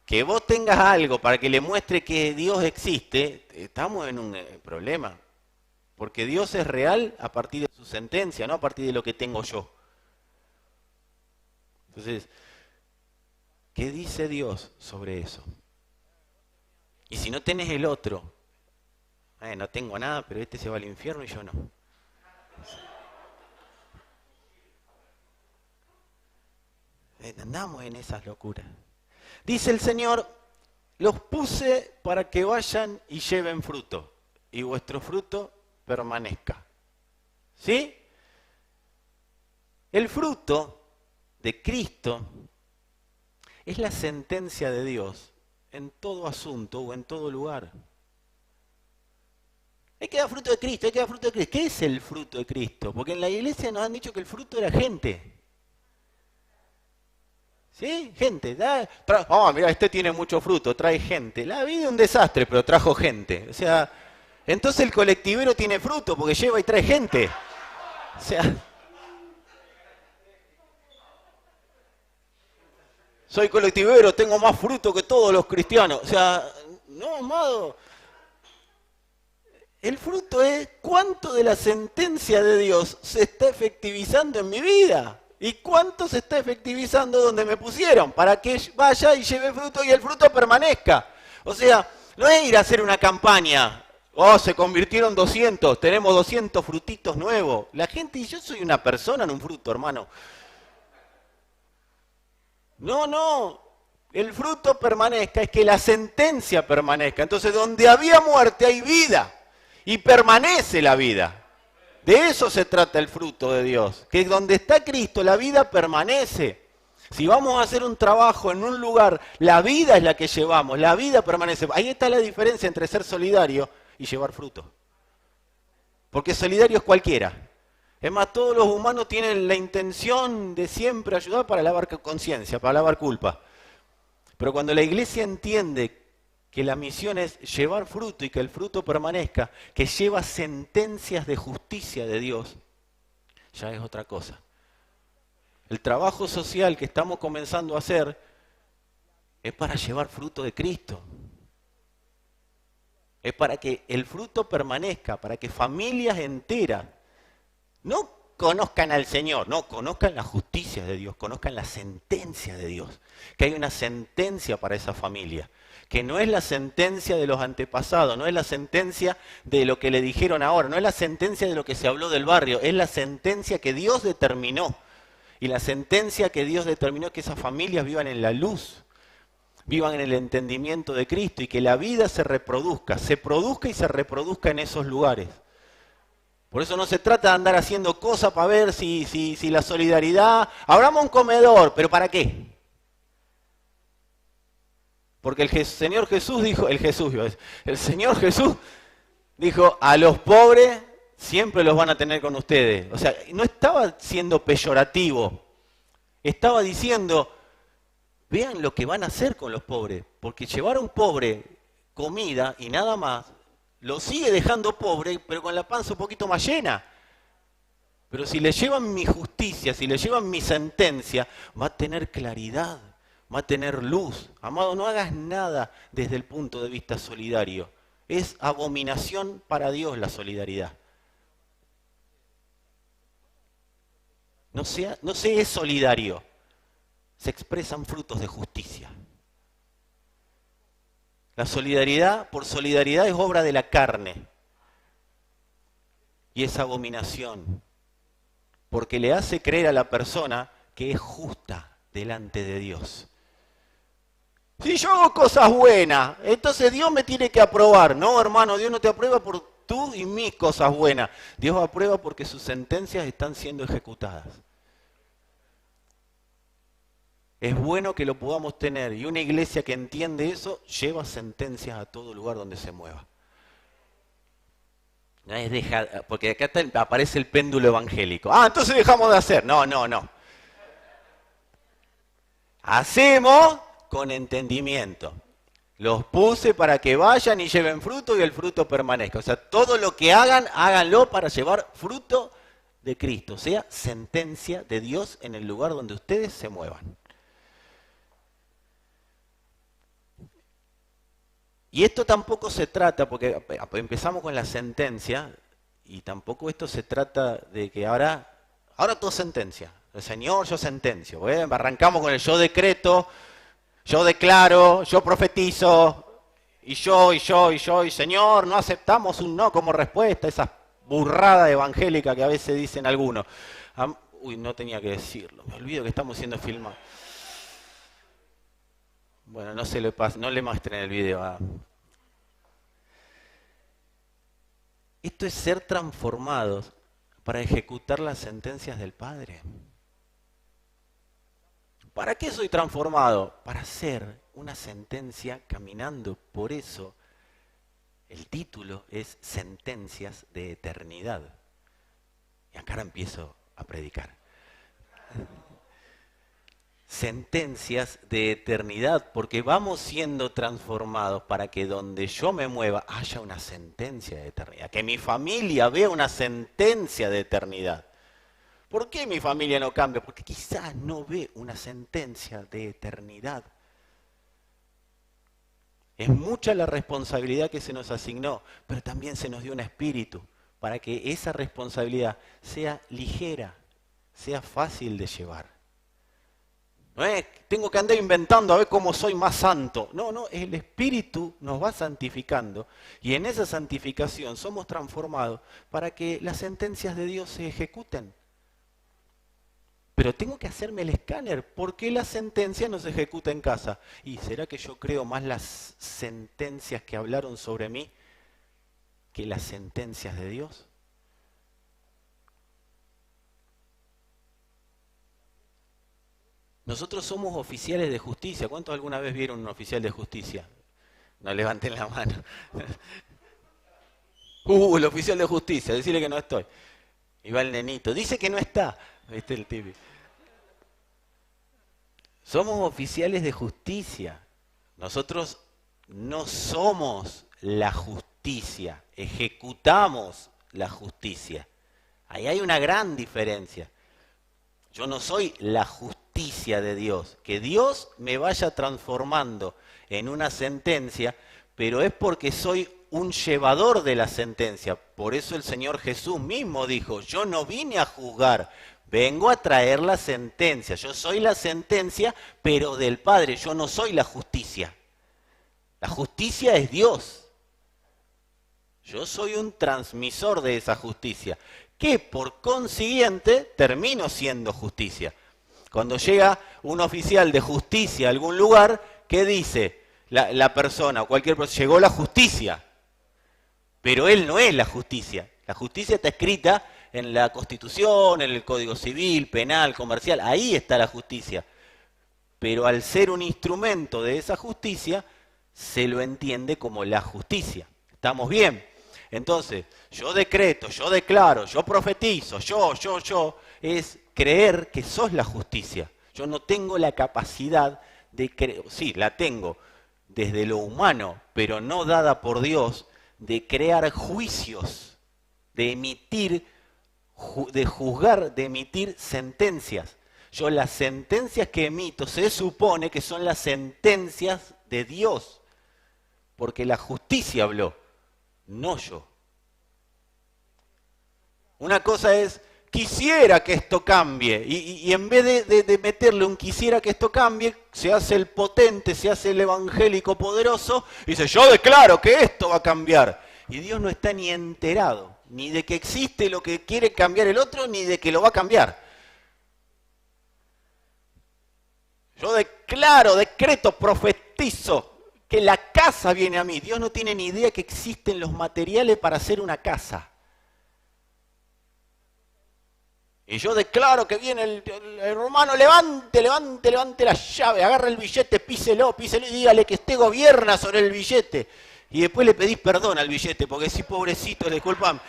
que vos tengas algo para que le muestre que Dios existe, estamos en un problema. Porque Dios es real a partir de su sentencia, no a partir de lo que tengo yo. Entonces, ¿qué dice Dios sobre eso? Y si no tenés el otro, no tengo nada, pero este se va al infierno y yo no. Andamos en esas locuras. Dice el Señor, los puse para que vayan y lleven fruto, y vuestro fruto permanezca. ¿Sí? El fruto de Cristo es la sentencia de Dios en todo asunto o en todo lugar. Hay que dar fruto de Cristo, hay que dar fruto de Cristo. ¿Qué es el fruto de Cristo? Porque en la iglesia nos han dicho que el fruto era gente. ¿Sí? Gente. Mira, este tiene mucho fruto, trae gente. La vida es un desastre, pero trajo gente. O sea, entonces el colectivero tiene fruto porque lleva y trae gente. O sea, soy colectivero, tengo más fruto que todos los cristianos. O sea, no, amado. El fruto es cuánto de la sentencia de Dios se está efectivizando en mi vida y cuánto se está efectivizando donde me pusieron para que vaya y lleve fruto y el fruto permanezca. O sea, no es ir a hacer una campaña. Oh, se convirtieron 200, tenemos 200 frutitos nuevos. La gente, y yo soy una persona en un fruto, hermano. No, no, el fruto permanezca, es que la sentencia permanezca. Entonces, donde había muerte hay vida y permanece la vida. De eso se trata el fruto de Dios, que donde está Cristo la vida permanece. Si vamos a hacer un trabajo en un lugar, la vida es la que llevamos, la vida permanece. Ahí está la diferencia entre ser solidario y llevar fruto. Porque solidario es cualquiera. Es más, todos los humanos tienen la intención de siempre ayudar para lavar conciencia, para lavar culpa. Pero cuando la iglesia entiende que la misión es llevar fruto y que el fruto permanezca, que lleva sentencias de justicia de Dios, ya es otra cosa. El trabajo social que estamos comenzando a hacer es para llevar fruto de Cristo. Es para que el fruto permanezca, para que familias enteras no conozcan al Señor, no, conozcan la justicia de Dios, conozcan la sentencia de Dios. Que hay una sentencia para esa familia, que no es la sentencia de los antepasados, no es la sentencia de lo que le dijeron ahora, no es la sentencia de lo que se habló del barrio, es la sentencia que Dios determinó. Y la sentencia que Dios determinó es que esas familias vivan en la luz, vivan en el entendimiento de Cristo y que la vida se produzca y se reproduzca en esos lugares. Por eso no se trata de andar haciendo cosas para ver si la solidaridad... Abramos un comedor, ¿pero para qué? Porque el Señor Jesús dijo, el Señor Jesús dijo, a los pobres siempre los van a tener con ustedes. O sea, no estaba siendo peyorativo, estaba diciendo, vean lo que van a hacer con los pobres, porque llevar a un pobre comida y nada más, lo sigue dejando pobre, pero con la panza un poquito más llena. Pero si le llevan mi justicia, si le llevan mi sentencia, va a tener claridad, va a tener luz. Amado, no hagas nada desde el punto de vista solidario. Es abominación para Dios la solidaridad. No se es solidario. Se expresan frutos de justicia. La solidaridad, por solidaridad, es obra de la carne. Y es abominación. Porque le hace creer a la persona que es justa delante de Dios. Si yo hago cosas buenas, entonces Dios me tiene que aprobar. No, hermano, Dios no te aprueba por tú y mis cosas buenas. Dios aprueba porque sus sentencias están siendo ejecutadas. Es bueno que lo podamos tener y una iglesia que entiende eso lleva sentencias a todo lugar donde se mueva. No es dejar, porque acá aparece el péndulo evangélico. Ah, entonces dejamos de hacer. No, no, no. Hacemos con entendimiento. Los puse para que vayan y lleven fruto y el fruto permanezca. O sea, todo lo que hagan, háganlo para llevar fruto de Cristo. O sea, sentencia de Dios en el lugar donde ustedes se muevan. Y esto tampoco se trata, porque empezamos con la sentencia, y tampoco esto se trata de que ahora todo sentencia. El Señor, yo sentencio. Arrancamos con el yo decreto, yo declaro, yo profetizo, y Señor, no aceptamos un no como respuesta, esa burrada evangélica que a veces dicen algunos. Uy, no tenía que decirlo, me olvido que estamos siendo filmados. Bueno, no le muestren el video. Esto es ser transformados para ejecutar las sentencias del Padre. ¿Para qué soy transformado? Para hacer una sentencia caminando. Por eso el título es Sentencias de Eternidad. Y acá empiezo a predicar. Sentencias de eternidad, porque vamos siendo transformados para que donde yo me mueva haya una sentencia de eternidad, que mi familia vea una sentencia de eternidad. ¿Por qué mi familia no cambia? Porque quizás no ve una sentencia de eternidad. Es mucha la responsabilidad que se nos asignó, pero también se nos dio un espíritu para que esa responsabilidad sea ligera, sea fácil de llevar. No es, tengo que andar inventando a ver cómo soy más santo. No, no, el Espíritu nos va santificando y en esa santificación somos transformados para que las sentencias de Dios se ejecuten. Pero tengo que hacerme el escáner. ¿Por qué la sentencia no se ejecuta en casa? ¿Y será que yo creo más las sentencias que hablaron sobre mí que las sentencias de Dios? Nosotros somos oficiales de justicia. ¿Cuántos alguna vez vieron un oficial de justicia? No levanten la mano. El oficial de justicia, decirle que no estoy. Y va el nenito, dice que no está. ¿Viste el típico? Somos oficiales de justicia. Nosotros no somos la justicia, ejecutamos la justicia. Ahí hay una gran diferencia. Yo no soy la justicia de Dios. Que Dios me vaya transformando en una sentencia, pero es porque soy un llevador de la sentencia. Por eso el Señor Jesús mismo dijo, yo no vine a juzgar, vengo a traer la sentencia. Yo soy la sentencia, pero del Padre, yo no soy la justicia. La justicia es Dios. Yo soy un transmisor de esa justicia, que por consiguiente termino siendo justicia. Cuando llega un oficial de justicia a algún lugar, ¿qué dice la persona o cualquier persona? Llegó la justicia, pero él no es la justicia. La justicia está escrita en la Constitución, en el Código Civil, Penal, Comercial, ahí está la justicia. Pero al ser un instrumento de esa justicia, se lo entiende como la justicia. ¿Estamos bien? Entonces, yo decreto, yo declaro, yo profetizo, yo, es creer que sos la justicia. Yo no tengo la capacidad de creer, sí, la tengo desde lo humano, pero no dada por Dios, de crear juicios, de emitir, de juzgar, de emitir sentencias. Yo las sentencias que emito se supone que son las sentencias de Dios, porque la justicia habló, no yo. Una cosa es, quisiera que esto cambie, y en vez de meterle un quisiera que esto cambie, se hace el potente, se hace el evangélico poderoso, y dice, yo declaro que esto va a cambiar. Y Dios no está ni enterado, ni de que existe lo que quiere cambiar el otro, ni de que lo va a cambiar. Yo declaro, decreto, profetizo que la casa viene a mí. Dios no tiene ni idea que existen los materiales para hacer una casa. Y yo declaro que viene el romano, levante la llave, agarra el billete, píselo y dígale que usted gobierna sobre el billete. Y después le pedís perdón al billete, porque si pobrecito, disculpame.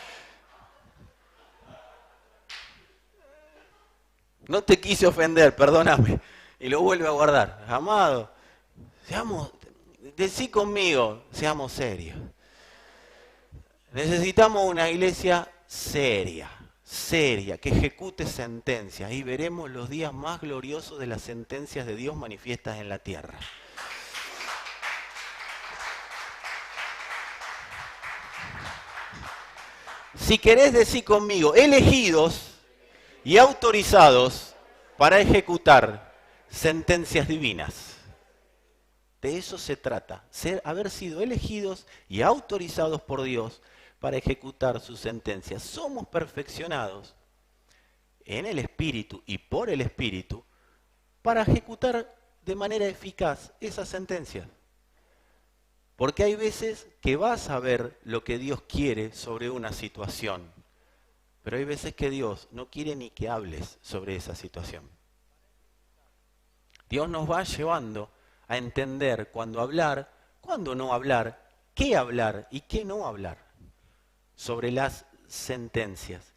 No te quise ofender, perdóname. Y lo vuelve a guardar. Amado, decí conmigo, seamos serios. Necesitamos una iglesia seria, que ejecute sentencias. Y veremos los días más gloriosos de las sentencias de Dios manifiestas en la tierra. Si querés decir conmigo, elegidos y autorizados para ejecutar sentencias divinas. De eso se trata, haber sido elegidos y autorizados por Dios para ejecutar sus sentencias. Somos perfeccionados en el Espíritu y por el Espíritu para ejecutar de manera eficaz esas sentencias. Porque hay veces que vas a ver lo que Dios quiere sobre una situación, pero hay veces que Dios no quiere ni que hables sobre esa situación. Dios nos va llevando a entender cuándo hablar, cuándo no hablar, qué hablar y qué no hablar sobre las sentencias.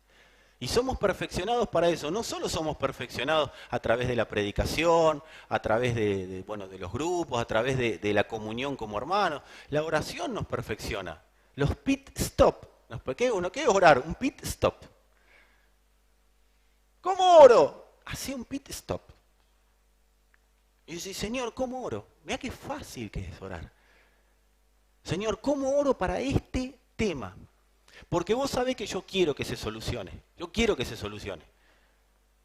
Y somos perfeccionados para eso. No solo somos perfeccionados a través de la predicación, a través de los grupos, a través de la comunión como hermanos. La oración nos perfecciona. Los pit stop. ¿Qué es orar? Un pit stop. ¿Cómo oro? Hacé un pit stop. Y dice, Señor, ¿cómo oro? Mira qué fácil que es orar. Señor, ¿cómo oro para este tema? Porque vos sabés que yo quiero que se solucione. Yo quiero que se solucione.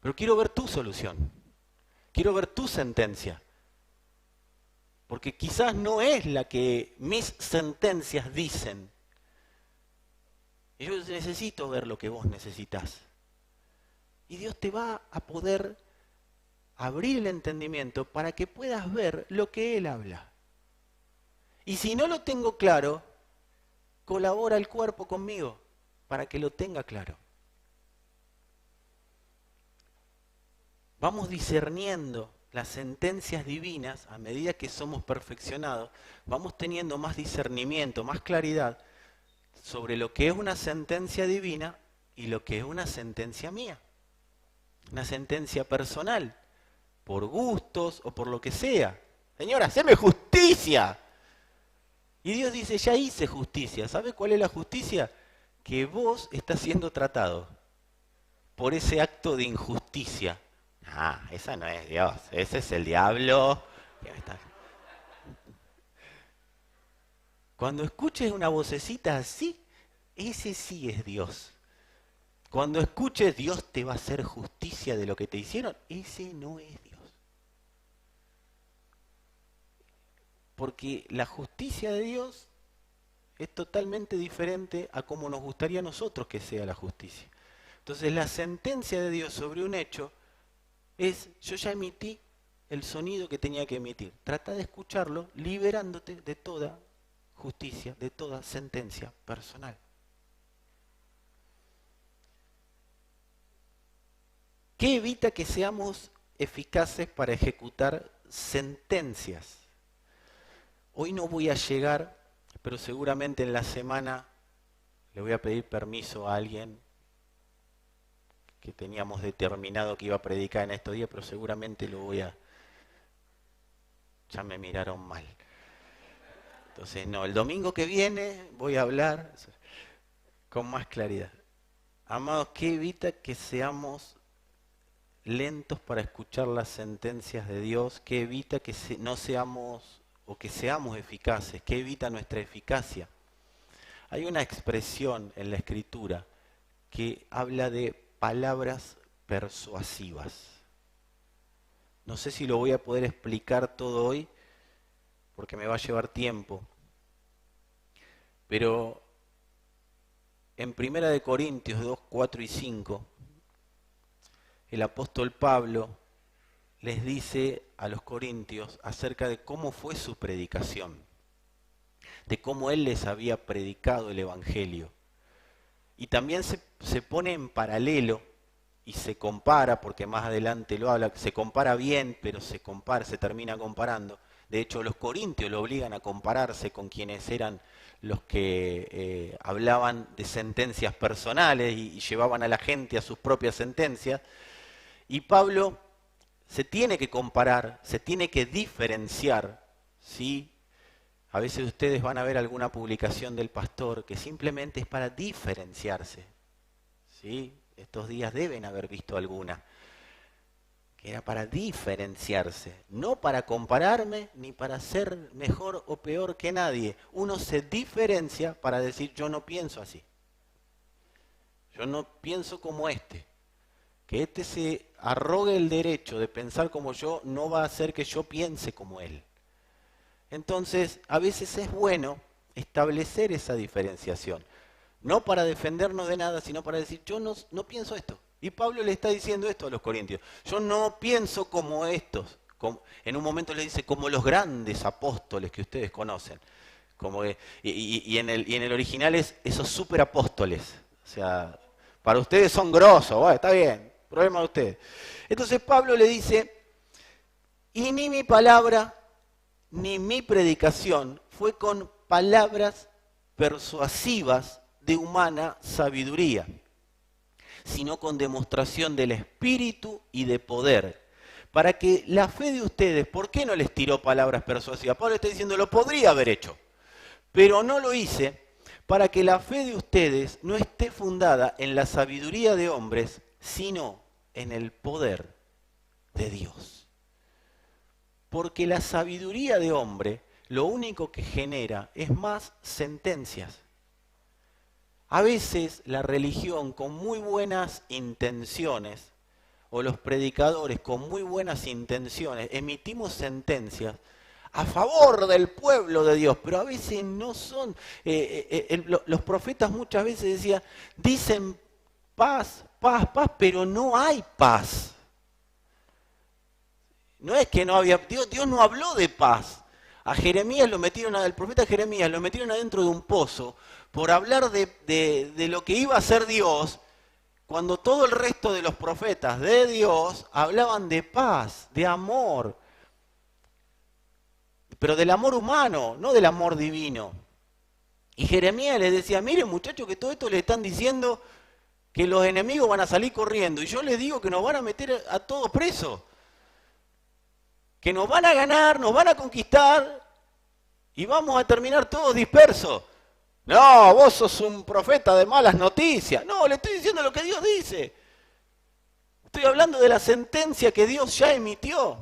Pero quiero ver tu solución. quiero ver tu sentencia. Porque quizás no es la que mis sentencias dicen. Yo necesito ver lo que vos necesitas. Y Dios te va a poder abrir el entendimiento para que puedas ver lo que Él habla. Y si no lo tengo claro, colabora el cuerpo conmigo para que lo tenga claro. Vamos discerniendo las sentencias divinas a medida que somos perfeccionados, vamos teniendo más discernimiento, más claridad sobre lo que es una sentencia divina y lo que es una sentencia mía. Una sentencia personal, por gustos o por lo que sea. Señor, haceme justicia. Y Dios dice, ya hice justicia. ¿Sabe cuál es la justicia? Que vos estás siendo tratado por ese acto de injusticia. Ah, esa no es Dios, ese es el diablo. Cuando escuches una vocecita así, ese sí es Dios. Cuando escuches Dios te va a hacer justicia de lo que te hicieron, ese no es Dios. Porque la justicia de Dios es totalmente diferente a como nos gustaría a nosotros que sea la justicia. Entonces la sentencia de Dios sobre un hecho es, yo ya emití el sonido que tenía que emitir. Trata de escucharlo liberándote de toda justicia, de toda sentencia personal. ¿Qué evita que seamos eficaces para ejecutar sentencias? Hoy no voy a llegar, pero seguramente en la semana le voy a pedir permiso a alguien que teníamos determinado que iba a predicar en estos días, pero seguramente lo voy a... Ya me miraron mal. Entonces, no, el domingo que viene voy a hablar con más claridad. Amados, ¿qué evita que seamos lentos para escuchar las sentencias de Dios? ¿Qué evita que no seamos o que seamos eficaces? ¿Qué evita nuestra eficacia? Hay una expresión en la Escritura que habla de palabras persuasivas. No sé si lo voy a poder explicar todo hoy, porque me va a llevar tiempo. Pero en 1 Corintios 2, 4 y 5, el apóstol Pablo les dice a los corintios acerca de cómo fue su predicación, de cómo él les había predicado el Evangelio. Y también se pone en paralelo y se compara, porque más adelante lo habla, se compara bien, pero se termina comparando. De hecho, los corintios lo obligan a compararse con quienes eran los que hablaban de sentencias personales y llevaban a la gente a sus propias sentencias. Y Pablo se tiene que comparar, se tiene que diferenciar, ¿sí? A veces ustedes van a ver alguna publicación del pastor que simplemente es para diferenciarse, ¿sí? Estos días deben haber visto alguna, que era para diferenciarse, no para compararme ni para ser mejor o peor que nadie. Uno se diferencia para decir, yo no pienso así, yo no pienso como este. Que este se arrogue el derecho de pensar como yo no va a hacer que yo piense como él. Entonces, a veces es bueno establecer esa diferenciación. No para defendernos de nada, sino para decir, yo no pienso esto. Y Pablo le está diciendo esto a los corintios. Yo no pienso como estos. En un momento le dice, como los grandes apóstoles que ustedes conocen. Y en el original es esos superapóstoles. O sea, para ustedes son grosos. Bueno, está bien, problema de ustedes. Entonces Pablo le dice, y ni mi palabra ni mi predicación fue con palabras persuasivas de humana sabiduría, sino con demostración del Espíritu y de poder, para que la fe de ustedes, ¿por qué no les tiró palabras persuasivas? Pablo está diciendo, lo podría haber hecho, pero no lo hice, para que la fe de ustedes no esté fundada en la sabiduría de hombres, sino en el poder de Dios. Porque la sabiduría de hombre lo único que genera es más sentencias. A veces la religión con muy buenas intenciones o los predicadores con muy buenas intenciones emitimos sentencias a favor del pueblo de Dios, pero a veces no son. Los profetas muchas veces dicen paz, paz, paz, pero no hay paz. No es que no había, Dios no habló de paz. A Jeremías al profeta Jeremías lo metieron adentro de un pozo por hablar de lo que iba a hacer Dios, cuando todo el resto de los profetas de Dios hablaban de paz, de amor, pero del amor humano, no del amor divino. Y Jeremías les decía, miren muchachos, que todo esto le están diciendo que los enemigos van a salir corriendo, y yo les digo que nos van a meter a todos presos, que nos van a ganar, nos van a conquistar, y vamos a terminar todos dispersos. No, vos sos un profeta de malas noticias. No, le estoy diciendo lo que Dios dice. Estoy hablando de la sentencia que Dios ya emitió.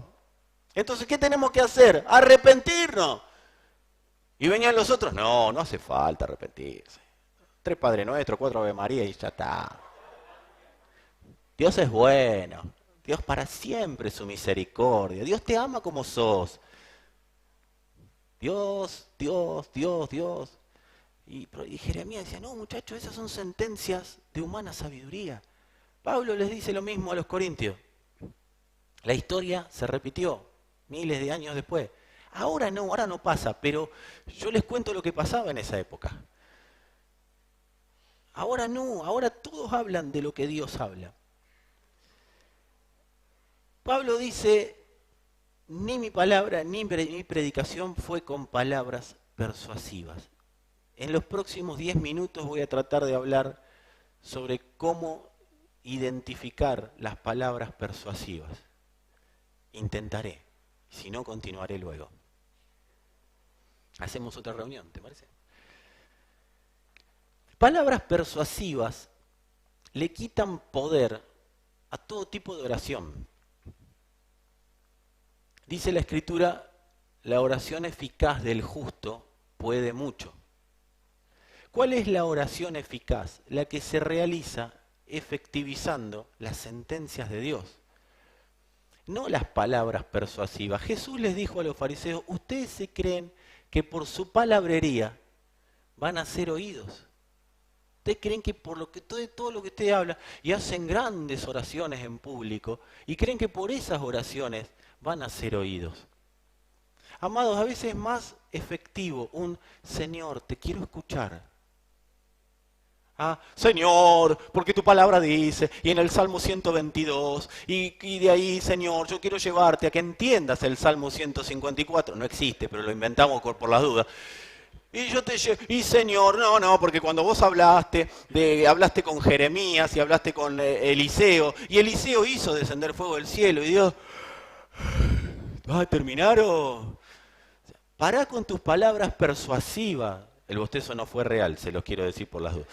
Entonces, ¿qué tenemos que hacer? Arrepentirnos. Y venían los otros, no hace falta arrepentirse. 3 Padre Nuestro, 4 Ave María y ya está. Dios es bueno. Dios para siempre su misericordia. Dios te ama como sos. Dios, Dios, Dios, Dios. Y Jeremías decía, no muchachos, esas son sentencias de humana sabiduría. Pablo les dice lo mismo a los corintios. La historia se repitió miles de años después. Ahora no pasa, pero yo les cuento lo que pasaba en esa época. Ahora no, ahora todos hablan de lo que Dios habla. Pablo dice, ni mi palabra, ni mi predicación fue con palabras persuasivas. En los próximos 10 minutos voy a tratar de hablar sobre cómo identificar las palabras persuasivas. Intentaré, si no continuaré luego. Hacemos otra reunión, ¿te parece? Palabras persuasivas le quitan poder a todo tipo de oración. Dice la Escritura, la oración eficaz del justo puede mucho. ¿Cuál es la oración eficaz? La que se realiza efectivizando las sentencias de Dios, no las palabras persuasivas. Jesús les dijo a los fariseos, ustedes se creen que por su palabrería van a ser oídos. Ustedes creen que por todo lo que usted habla, y hacen grandes oraciones en público, y creen que por esas oraciones van a ser oídos. Amados, a veces es más efectivo un Señor, te quiero escuchar. Señor, porque tu palabra dice, y en el Salmo 122, y de ahí, Señor, yo quiero llevarte a que entiendas el Salmo 154, no existe, pero lo inventamos por las dudas. Y yo te llevo, y Señor, no, porque cuando vos hablaste con Jeremías y hablaste con Eliseo, y Eliseo hizo descender fuego del cielo, y Dios, ¿vas a terminar o...? Pará con tus palabras persuasivas. El bostezo no fue real, se los quiero decir por las dudas.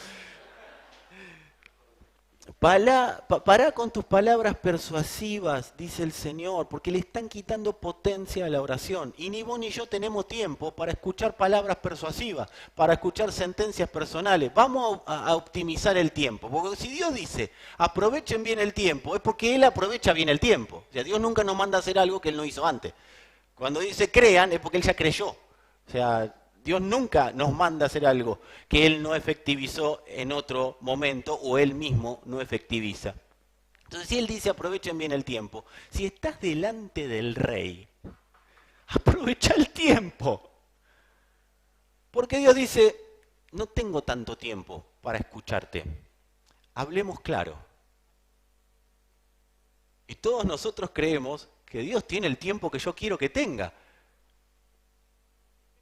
Pará con tus palabras persuasivas, dice el Señor, porque le están quitando potencia a la oración. Y ni vos ni yo tenemos tiempo para escuchar palabras persuasivas, para escuchar sentencias personales. Vamos a optimizar el tiempo, porque si Dios dice, aprovechen bien el tiempo, es porque Él aprovecha bien el tiempo. O sea, Dios nunca nos manda a hacer algo que Él no hizo antes. Cuando dice crean, es porque Él ya creyó. O sea, Dios nunca nos manda a hacer algo que Él no efectivizó en otro momento o Él mismo no efectiviza. Entonces, si Él dice aprovechen bien el tiempo, si estás delante del Rey, aprovecha el tiempo. Porque Dios dice, no tengo tanto tiempo para escucharte. Hablemos claro. Y todos nosotros creemos que Dios tiene el tiempo que yo quiero que tenga.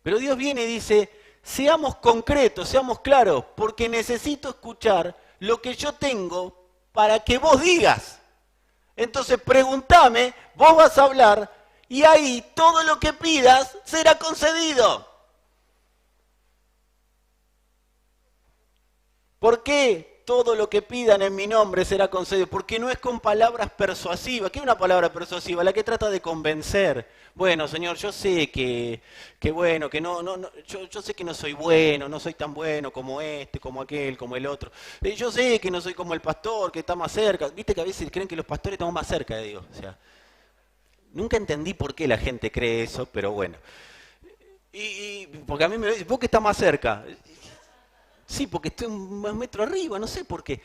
Pero Dios viene y dice, seamos concretos, seamos claros, porque necesito escuchar lo que yo tengo para que vos digas. Entonces pregúntame, vos vas a hablar, y ahí todo lo que pidas será concedido. ¿Por qué todo lo que pidan en mi nombre será concedido, porque no es con palabras persuasivas. ¿Qué es una palabra persuasiva? La que trata de convencer. Bueno, Señor, yo sé que bueno, que yo sé que no soy bueno, no soy tan bueno como este, como aquel, como el otro. Yo sé que no soy como el pastor, que está más cerca. Viste que a veces creen que los pastores estamos más cerca de Dios. O sea, nunca entendí por qué la gente cree eso, pero bueno. Porque a mí me dicen, ¿vos que estás más cerca? Sí, porque estoy un metro arriba, no sé por qué.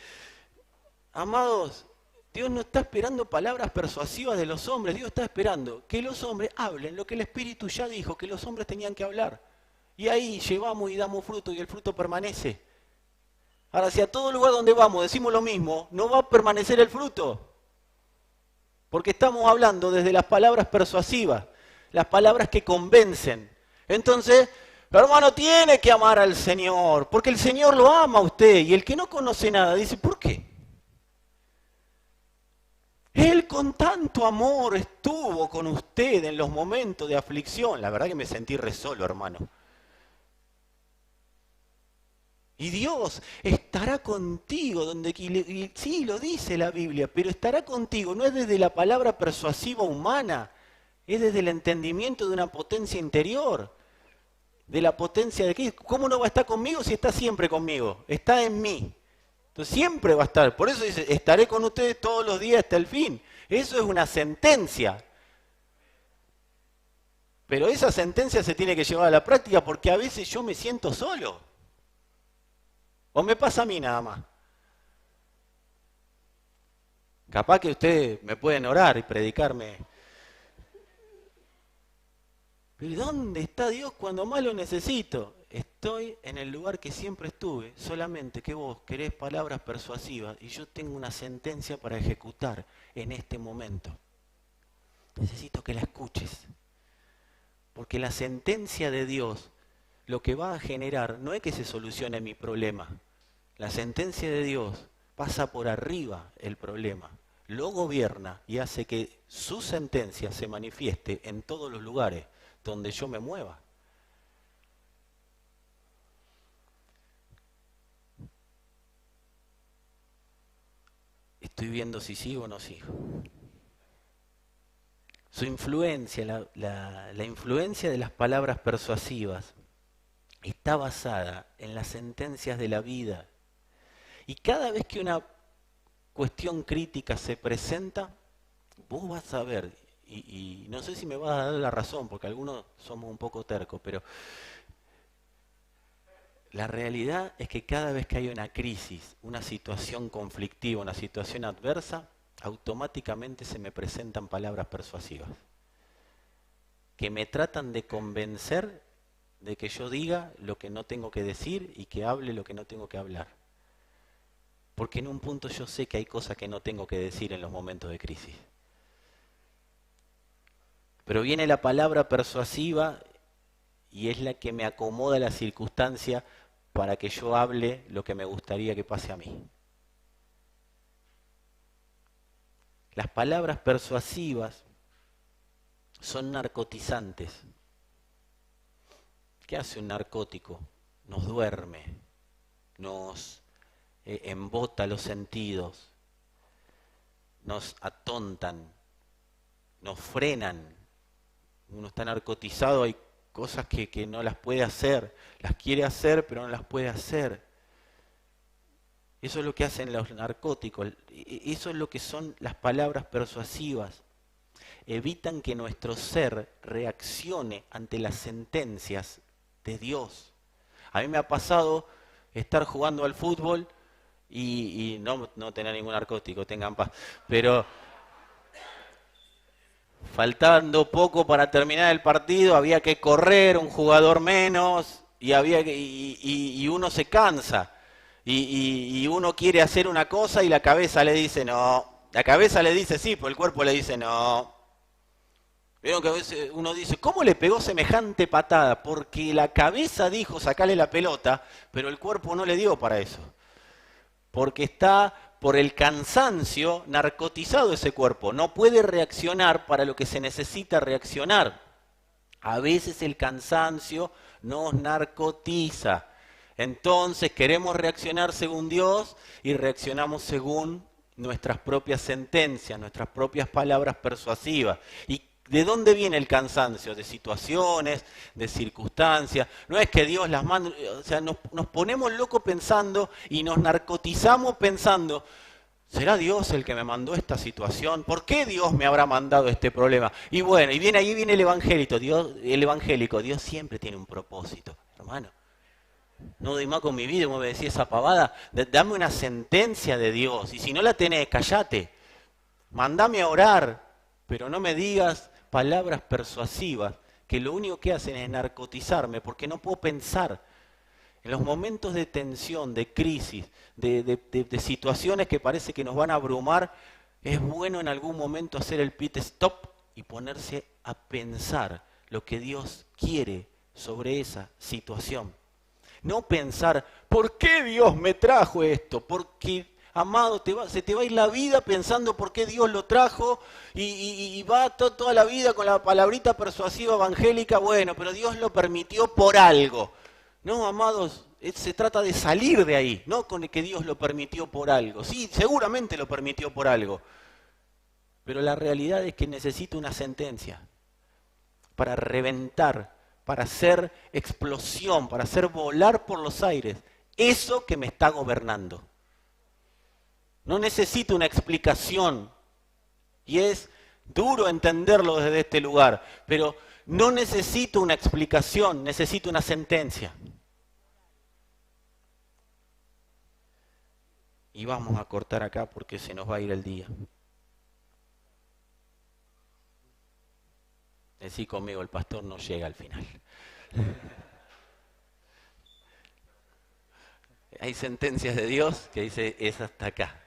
Amados, Dios no está esperando palabras persuasivas de los hombres, Dios está esperando que los hombres hablen lo que el Espíritu ya dijo, que los hombres tenían que hablar. Y ahí llevamos y damos fruto y el fruto permanece. Ahora, si a todo lugar donde vamos decimos lo mismo, no va a permanecer el fruto. Porque estamos hablando desde las palabras persuasivas, las palabras que convencen. Entonces, hermano, tiene que amar al Señor, porque el Señor lo ama a usted. Y el que no conoce nada dice, ¿por qué? Él con tanto amor estuvo con usted en los momentos de aflicción. La verdad que me sentí re solo, hermano. Y Dios estará contigo donde y sí, lo dice la Biblia, pero estará contigo, no es desde la palabra persuasiva humana, es desde el entendimiento de una potencia interior, de la potencia de que, ¿cómo no va a estar conmigo si está siempre conmigo? Está en mí. Entonces siempre va a estar. Por eso dice, estaré con ustedes todos los días hasta el fin. Eso es una sentencia. Pero esa sentencia se tiene que llevar a la práctica porque a veces yo me siento solo. ¿O me pasa a mí nada más? Capaz que ustedes me pueden orar y predicarme. ¿Pero dónde está Dios cuando más lo necesito? Estoy en el lugar que siempre estuve, solamente que vos querés palabras persuasivas y yo tengo una sentencia para ejecutar en este momento. Necesito que la escuches. Porque la sentencia de Dios lo que va a generar no es que se solucione mi problema. La sentencia de Dios pasa por arriba el problema, lo gobierna y hace que su sentencia se manifieste en todos los lugares donde yo me mueva. Estoy viendo si sigo o no sigo. Su influencia, la influencia de las palabras persuasivas está basada en las sentencias de la vida. Y cada vez que una cuestión crítica se presenta, vos vas a ver, y no sé si me vas a dar la razón, porque algunos somos un poco tercos, pero la realidad es que cada vez que hay una crisis, una situación conflictiva, una situación adversa, automáticamente se me presentan palabras persuasivas, que me tratan de convencer de que yo diga lo que no tengo que decir y que hable lo que no tengo que hablar. Porque en un punto yo sé que hay cosas que no tengo que decir en los momentos de crisis. Pero viene la palabra persuasiva y es la que me acomoda la circunstancia para que yo hable lo que me gustaría que pase a mí. Las palabras persuasivas son narcotizantes. ¿Qué hace un narcótico? Nos duerme, nos embota los sentidos, nos atontan, nos frenan. Uno está narcotizado, hay cosas que no las puede hacer, las quiere hacer pero no las puede hacer. Eso es lo que hacen los narcóticos, eso es lo que son las palabras persuasivas. Evitan que nuestro ser reaccione ante las sentencias de Dios. A mí me ha pasado estar jugando al fútbol y no tener ningún narcótico, tengan paz, pero faltando poco para terminar el partido, había que correr, un jugador menos, y uno se cansa, y uno quiere hacer una cosa y la cabeza le dice no, la cabeza le dice sí, pero el cuerpo le dice no. Vieron que a veces uno dice, ¿cómo le pegó semejante patada? Porque la cabeza dijo sacale la pelota, pero el cuerpo no le dio para eso. Porque está por el cansancio narcotizado ese cuerpo, no puede reaccionar para lo que se necesita reaccionar. A veces el cansancio nos narcotiza. Entonces queremos reaccionar según Dios y reaccionamos según nuestras propias sentencias, nuestras propias palabras persuasivas. ¿Y de dónde viene el cansancio? De situaciones, de circunstancias. No es que Dios las manda, o sea, nos ponemos locos pensando y nos narcotizamos pensando, ¿será Dios el que me mandó esta situación? ¿Por qué Dios me habrá mandado este problema? Y bueno, ahí viene el evangélico. Dios siempre tiene un propósito, hermano. No doy más con mi vida, como me decía esa pavada. Dame una sentencia de Dios. Y si no la tenés, callate. Mandame a orar, pero no me digas palabras persuasivas que lo único que hacen es narcotizarme porque no puedo pensar. En los momentos de tensión, de crisis, de situaciones que parece que nos van a abrumar, es bueno en algún momento hacer el pit stop y ponerse a pensar lo que Dios quiere sobre esa situación. No pensar, ¿por qué Dios me trajo esto? Porque, amado, se te va a ir la vida pensando por qué Dios lo trajo y va toda la vida con la palabrita persuasiva evangélica, bueno, pero Dios lo permitió por algo. No, amados, se trata de salir de ahí, no con que Dios lo permitió por algo. Sí, seguramente lo permitió por algo, pero la realidad es que necesito una sentencia para reventar, para hacer explosión, para hacer volar por los aires eso que me está gobernando. No necesito una explicación, y es duro entenderlo desde este lugar, pero no necesito una explicación, necesito una sentencia. Y vamos a cortar acá porque se nos va a ir el día. Decí conmigo, el pastor no llega al final. Hay sentencias de Dios que dice es hasta acá.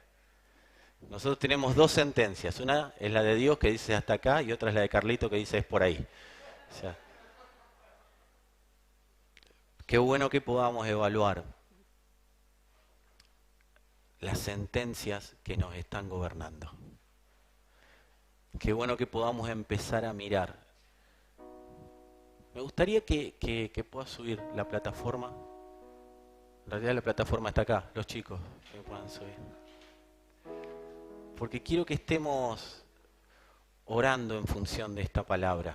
Nosotros tenemos dos sentencias. Una es la de Dios que dice hasta acá y otra es la de Carlito que dice es por ahí. O sea, qué bueno que podamos evaluar las sentencias que nos están gobernando. Qué bueno que podamos empezar a mirar. Me gustaría que puedas subir la plataforma. En realidad la plataforma está acá, los chicos que puedan subir. Porque quiero que estemos orando en función de esta palabra.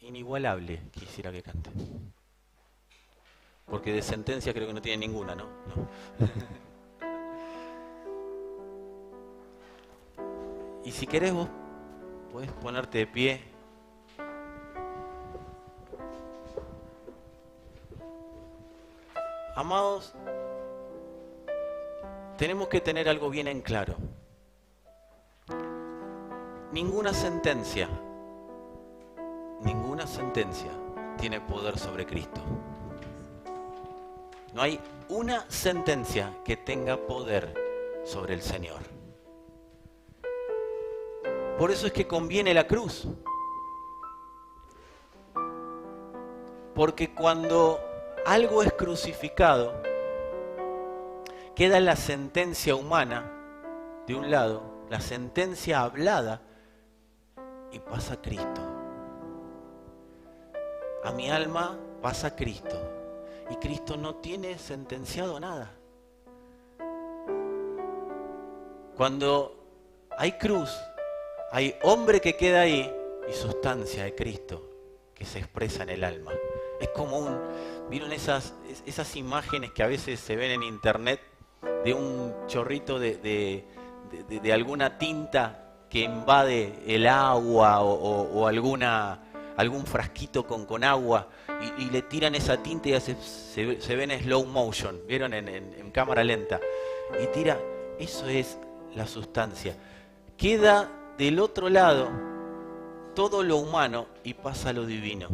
Inigualable, quisiera que cante. Porque de sentencia creo que no tiene ninguna, ¿no? Y si querés vos, podés ponerte de pie. Amados, tenemos que tener algo bien en claro. Ninguna sentencia tiene poder sobre Cristo. No hay una sentencia que tenga poder sobre el Señor. Por eso es que conviene la cruz. Porque cuando algo es crucificado, queda la sentencia humana de un lado, la sentencia hablada, y pasa Cristo. A mi alma pasa Cristo. Y Cristo no tiene sentenciado nada. Cuando hay cruz, hay hombre que queda ahí y sustancia de Cristo que se expresa en el alma. Es como ¿vieron esas imágenes que a veces se ven en internet de un chorrito de alguna tinta que invade el agua o algún frasquito con agua y le tiran esa tinta y se ve en slow motion, ¿vieron? En cámara lenta. Y tira, eso es la sustancia. Queda del otro lado todo lo humano y pasa lo divino.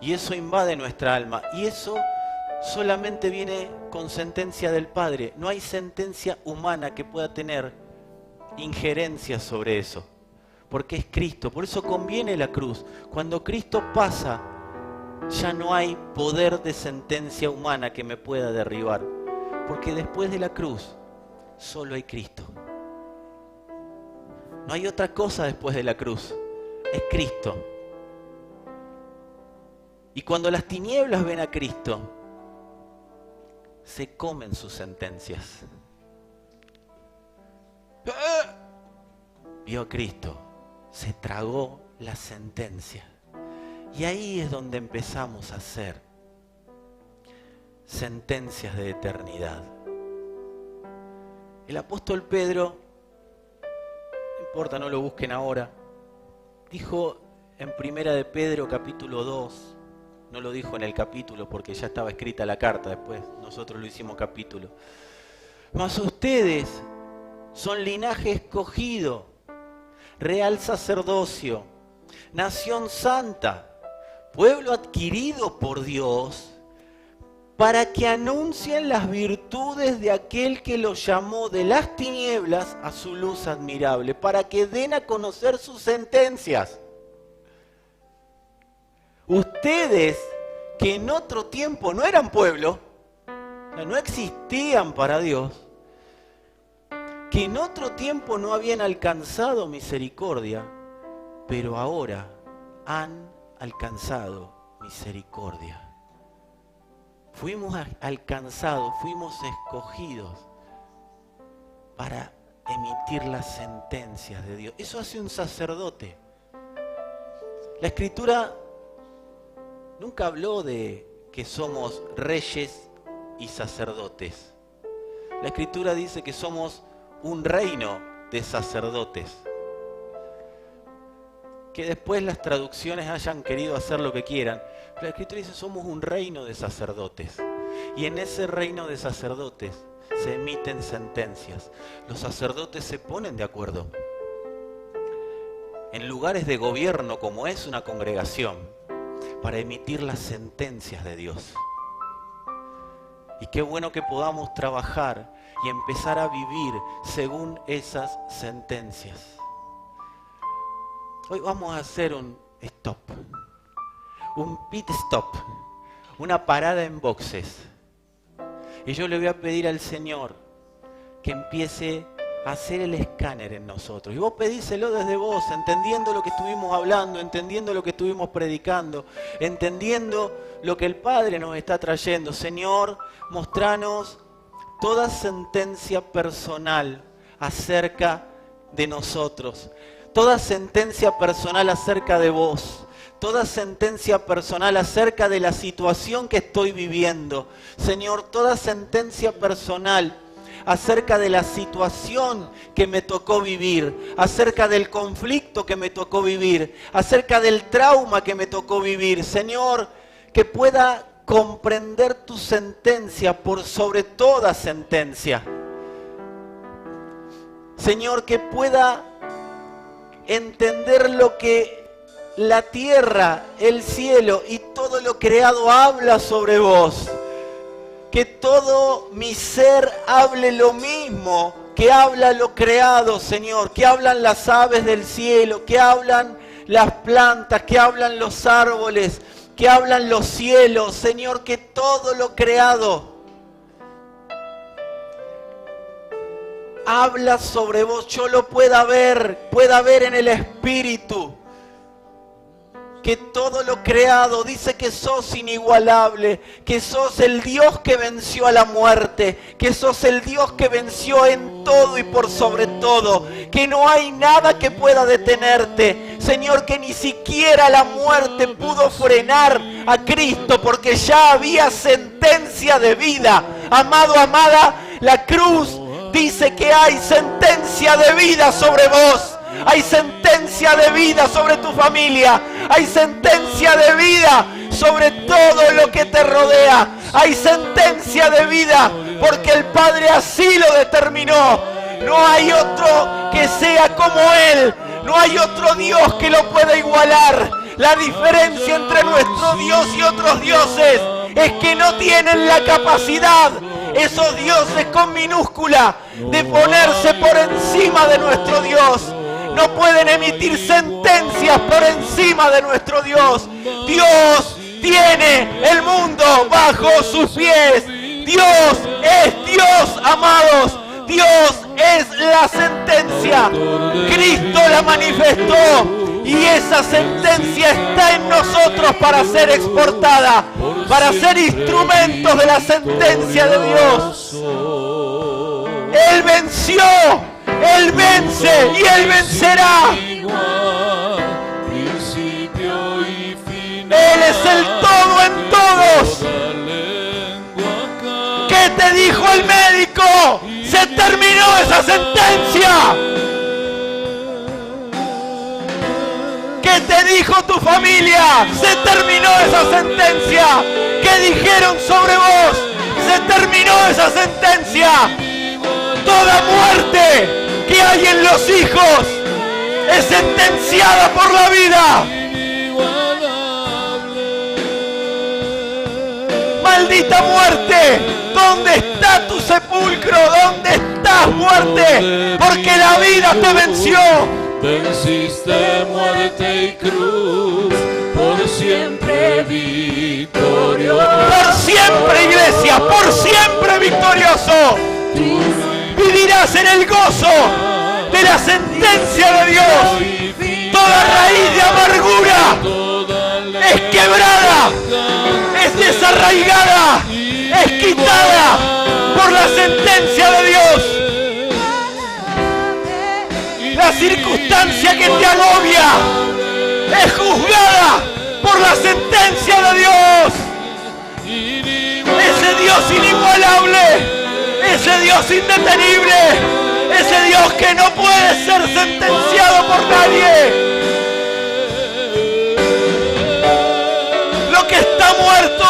Y eso invade nuestra alma. Y eso solamente viene con sentencia del Padre. No hay sentencia humana que pueda tener injerencia sobre eso. Porque es Cristo. Por eso conviene la cruz. Cuando Cristo pasa, ya no hay poder de sentencia humana que me pueda derribar. Porque después de la cruz, solo hay Cristo. No hay otra cosa después de la cruz. Es Cristo. Y cuando las tinieblas ven a Cristo, se comen sus sentencias. Vio a Cristo, se tragó la sentencia. Y ahí es donde empezamos a hacer sentencias de eternidad. El apóstol Pedro, no importa, no lo busquen ahora, dijo en Primera de Pedro capítulo 2, no lo dijo en el capítulo porque ya estaba escrita la carta, después nosotros lo hicimos capítulo. Mas ustedes son linaje escogido, real sacerdocio, nación santa, pueblo adquirido por Dios, para que anuncien las virtudes de aquel que los llamó de las tinieblas a su luz admirable, para que den a conocer sus sentencias. Ustedes, que en otro tiempo no eran pueblo, no existían para Dios, que en otro tiempo no habían alcanzado misericordia, pero ahora han alcanzado misericordia. Fuimos alcanzados, fuimos escogidos para emitir las sentencias de Dios. Eso hace un sacerdote. La Escritura nunca habló de que somos reyes y sacerdotes. La Escritura dice que somos un reino de sacerdotes. Que después las traducciones hayan querido hacer lo que quieran, pero la Escritura dice somos un reino de sacerdotes. Y en ese reino de sacerdotes se emiten sentencias. Los sacerdotes se ponen de acuerdo. En lugares de gobierno como es una congregación, para emitir las sentencias de Dios. Y qué bueno que podamos trabajar y empezar a vivir según esas sentencias. Hoy vamos a hacer un stop, un pit stop, una parada en boxes. Y yo le voy a pedir al Señor que empiece a hacer el escáner en nosotros. Y vos pedíselo desde vos, entendiendo lo que estuvimos hablando, entendiendo lo que estuvimos predicando, entendiendo lo que el Padre nos está trayendo. Señor, mostranos toda sentencia personal acerca de nosotros, toda sentencia personal acerca de vos, toda sentencia personal acerca de la situación que estoy viviendo. Señor, toda sentencia personal acerca de la situación que me tocó vivir, acerca del conflicto que me tocó vivir, acerca del trauma que me tocó vivir. Señor, que pueda comprender tu sentencia por sobre toda sentencia. Señor, que pueda entender lo que la tierra, el cielo y todo lo creado habla sobre vos. Que todo mi ser hable lo mismo que habla lo creado, Señor. Que hablan las aves del cielo, que hablan las plantas, que hablan los árboles, que hablan los cielos. Señor, que todo lo creado habla sobre vos. Yo lo pueda ver en el Espíritu. Que todo lo creado dice que sos inigualable, que sos el Dios que venció a la muerte, que sos el Dios que venció en todo y por sobre todo, que no hay nada que pueda detenerte. Señor, que ni siquiera la muerte pudo frenar a Cristo porque ya había sentencia de vida. Amado, amada, la cruz dice que hay sentencia de vida sobre vos. Hay sentencia de vida sobre tu familia. Hay sentencia de vida sobre todo lo que te rodea. Hay sentencia de vida porque el Padre así lo determinó. No hay otro que sea como Él. No hay otro Dios que lo pueda igualar. La diferencia entre nuestro Dios y otros dioses es que no tienen la capacidad, esos dioses con minúscula, de ponerse por encima de nuestro Dios. No pueden emitir sentencias por encima de nuestro Dios. Dios tiene el mundo bajo sus pies. Dios es Dios, amados. Dios es la sentencia. Cristo la manifestó Y esa sentencia está en nosotros para ser exportada, para ser instrumentos de la sentencia de Dios. Él venció, Él vence y Él vencerá. Él es el todo en todos. ¿Qué te dijo el médico? Se terminó esa sentencia. ¿Qué te dijo tu familia? Se terminó esa sentencia. ¿Qué dijeron sobre vos? Se terminó esa sentencia. Toda muerte que hay en los hijos es sentenciada por la vida. Maldita muerte, ¿dónde está tu sepulcro? ¿Dónde estás, muerte? Porque la vida te venció. Venciste muerte y cruz, por siempre victorioso. Por siempre, iglesia, por siempre victorioso. Vivirás en el gozo de la sentencia de Dios. Toda raíz de amargura es quebrada, es desarraigada, es quitada por la sentencia de Dios. La circunstancia que te agobia es juzgada por la sentencia de Dios. Ese Dios inigualable, ese Dios indetenible, ese Dios que no puede ser sentenciado por nadie. Lo que está muerto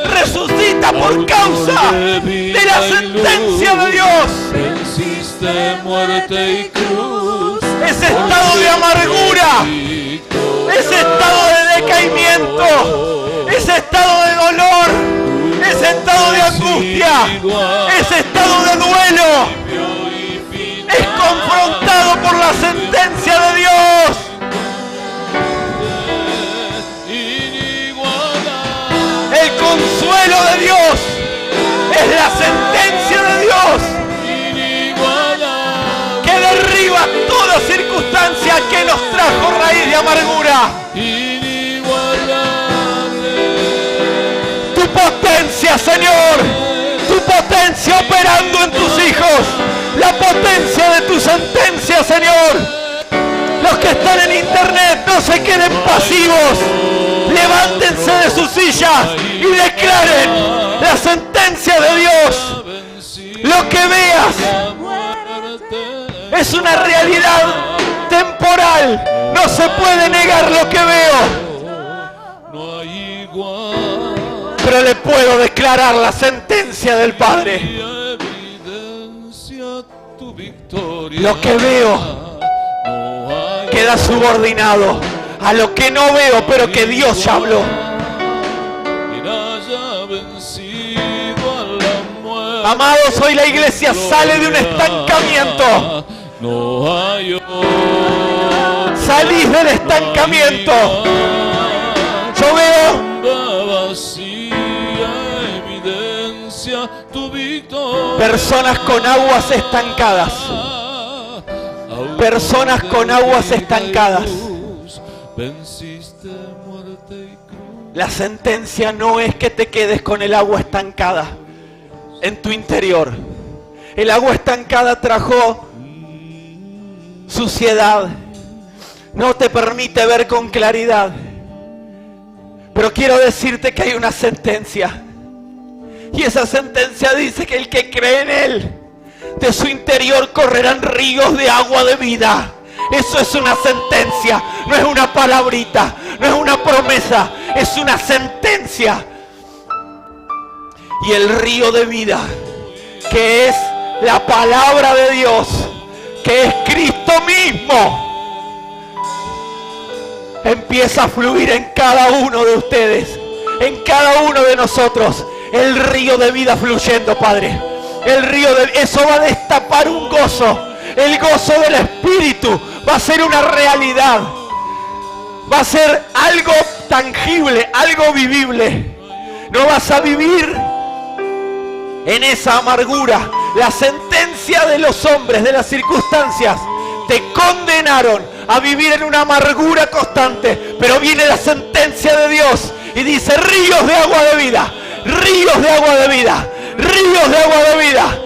resucita por causa de la sentencia de Dios. Venciste muerte y cruz. Ese estado de amargura, ese estado de decaimiento, ese estado de dolor, ese estado de angustia, ese estado de duelo, es confrontado por la sentencia de Dios. El consuelo de Dios es la sentencia de Dios que derriba toda circunstancia que nos trajo raíz de amargura. Tu potencia, Señor, tu potencia operando en tus hijos, la potencia de tu sentencia, Señor. Los que están en internet no se queden pasivos, levántense de sus sillas y declaren la sentencia de Dios. Lo que veas es una realidad temporal, no se puede negar lo que veo, pero le puedo declarar la sentencia del Padre. Lo que veo queda subordinado a lo que no veo, pero que Dios ya habló. Amados, hoy la iglesia sale de un estancamiento. Salís del estancamiento. Yo veo personas con aguas estancadas. Personas con aguas estancadas. La sentencia no es que te quedes con el agua estancada en tu interior. El agua estancada trajo suciedad, no te permite ver con claridad. Pero quiero decirte que hay una sentencia, y esa sentencia dice que el que cree en Él, de su interior correrán ríos de agua de vida. Eso es una sentencia, no es una palabrita, no es una promesa, es una sentencia. Y el río de vida, que es la palabra de Dios, que es Cristo mismo, empieza a fluir en cada uno de ustedes, en cada uno de nosotros. El río de vida fluyendo, Padre. El río de eso va a destapar un gozo. El gozo del Espíritu va a ser una realidad. Va a ser algo tangible, algo vivible. No vas a vivir en esa amargura. La sentencia de los hombres, de las circunstancias, te condenaron a vivir en una amargura constante. Pero viene la sentencia de Dios y dice: ríos de agua de vida, ríos de agua de vida, ríos de agua de vida,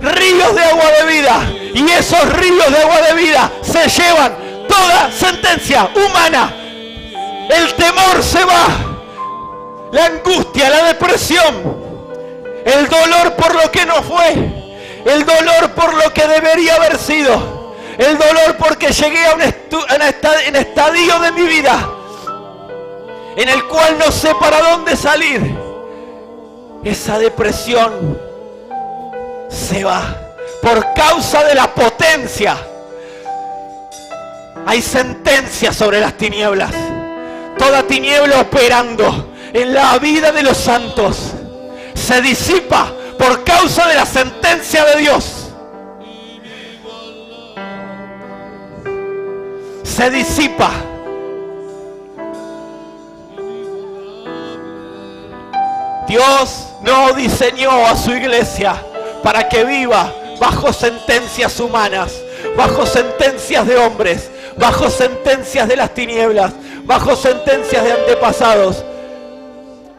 ríos de agua de vida. Y esos ríos de agua de vida se llevan toda sentencia humana. El temor se va, la angustia, la depresión, el dolor por lo que no fue, el dolor por lo que debería haber sido, el dolor porque llegué a un estadio de mi vida en el cual no sé para dónde salir. Esa depresión se va por causa de la potencia. Hay sentencia sobre las tinieblas. Toda tiniebla operando en la vida de los santos se disipa por causa de la sentencia de Dios. Se disipa. Dios no diseñó a su iglesia para que viva bajo sentencias humanas, bajo sentencias de hombres, bajo sentencias de las tinieblas, bajo sentencias de antepasados.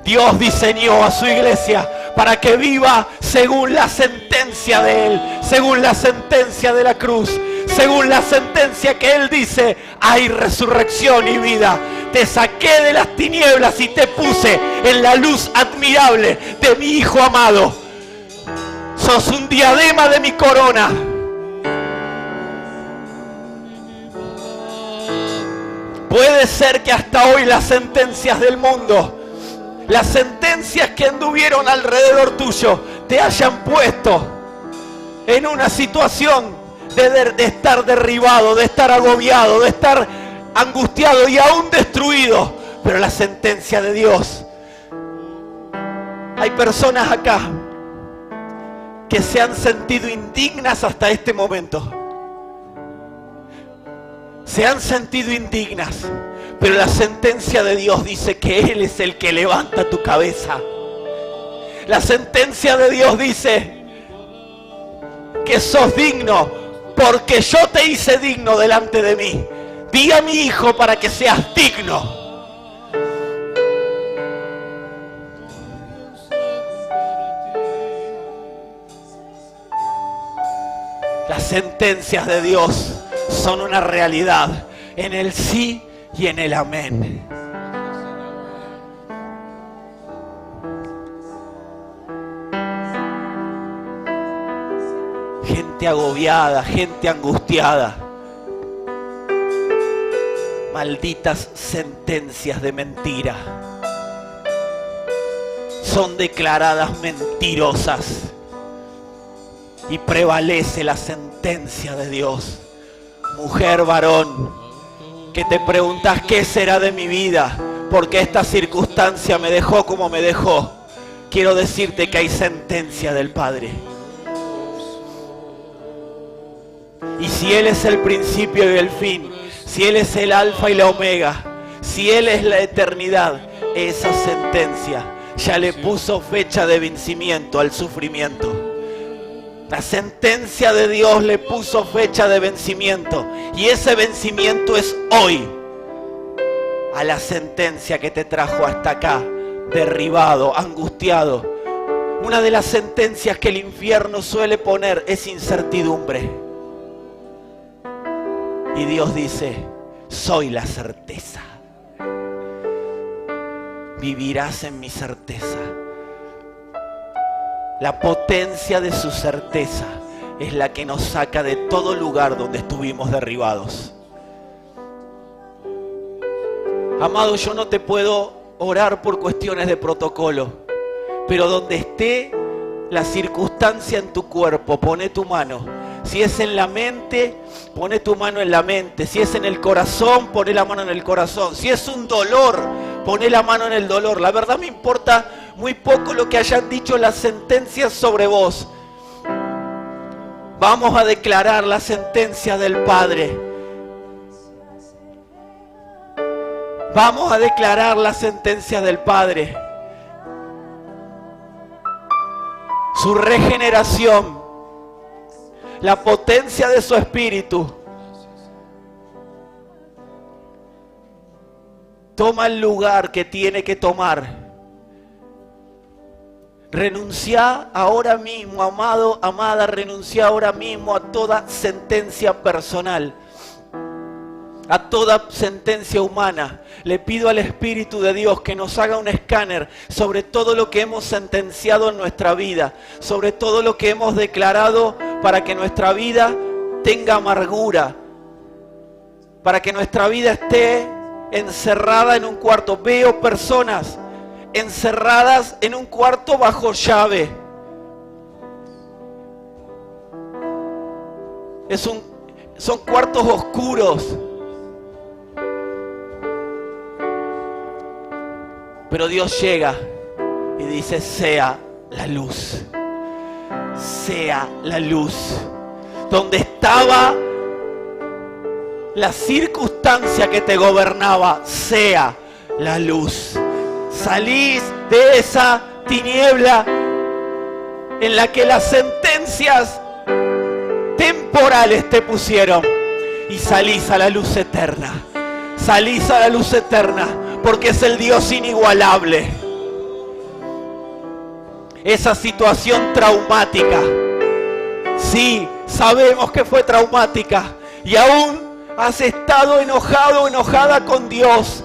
Dios diseñó a su iglesia para que viva según la sentencia de Él, según la sentencia de la cruz, según la sentencia que Él dice: hay resurrección y vida. Te saqué de las tinieblas y te puse en la luz admirable de mi Hijo amado. Sos un diadema de mi corona. Puede ser que hasta hoy las sentencias del mundo, las sentencias que anduvieron alrededor tuyo, te hayan puesto en una situación de estar derribado, de estar agobiado, de estar angustiado y aún destruido. Pero la sentencia de Dios, hay personas acá que se han sentido indignas hasta este momento. Se han sentido indignas, pero la sentencia de Dios dice que Él es el que levanta tu cabeza. La sentencia de Dios dice que sos digno, porque yo te hice digno delante de mí. Di a mi Hijo para que seas digno. Las sentencias de Dios son una realidad en el sí y en el amén. Gente agobiada, gente angustiada. Malditas sentencias de mentira. Son declaradas mentirosas. Y prevalece la sentencia de Dios. Mujer, varón, que te preguntas qué será de mi vida, porque esta circunstancia me dejó como me dejó. Quiero decirte que hay sentencia del Padre. Y si Él es el principio y el fin, si Él es el alfa y la omega, si Él es la eternidad, esa sentencia ya le puso fecha de vencimiento al sufrimiento. La sentencia de Dios le puso fecha de vencimiento, y ese vencimiento es hoy. A la sentencia que te trajo hasta acá, derribado, angustiado. Una de las sentencias que el infierno suele poner es incertidumbre. Y Dios dice: soy la certeza. Vivirás en mi certeza. La potencia de su certeza es la que nos saca de todo lugar donde estuvimos derribados. Amado, yo no te puedo orar por cuestiones de protocolo, pero donde esté la circunstancia en tu cuerpo, pone tu mano. Si es en la mente, pone tu mano en la mente. Si es en el corazón, pone la mano en el corazón. Si es un dolor, pone la mano en el dolor. La verdad me importa muy poco lo que hayan dicho las sentencias sobre vos. Vamos a declarar la sentencia del Padre. Vamos a declarar la sentencia del Padre. Su regeneración, la potencia de su espíritu, Toma el lugar que tiene que tomar. Renuncia ahora mismo, amado, amada, renuncia ahora mismo a toda sentencia personal, a toda sentencia humana. Le pido al Espíritu de Dios que nos haga un escáner sobre todo lo que hemos sentenciado en nuestra vida, sobre todo lo que hemos declarado para que nuestra vida tenga amargura, para que nuestra vida esté encerrada en un cuarto. Veo personas encerradas en un cuarto bajo llave. Son cuartos oscuros. Pero Dios llega y dice: sea la luz. Sea la luz. Donde estaba la circunstancia que te gobernaba, sea la luz. Salís de esa tiniebla en la que las sentencias temporales te pusieron y salís a la luz eterna. Salís a la luz eterna porque es el Dios inigualable. Esa situación traumática, sí, sabemos que fue traumática y aún has estado enojado o enojada con Dios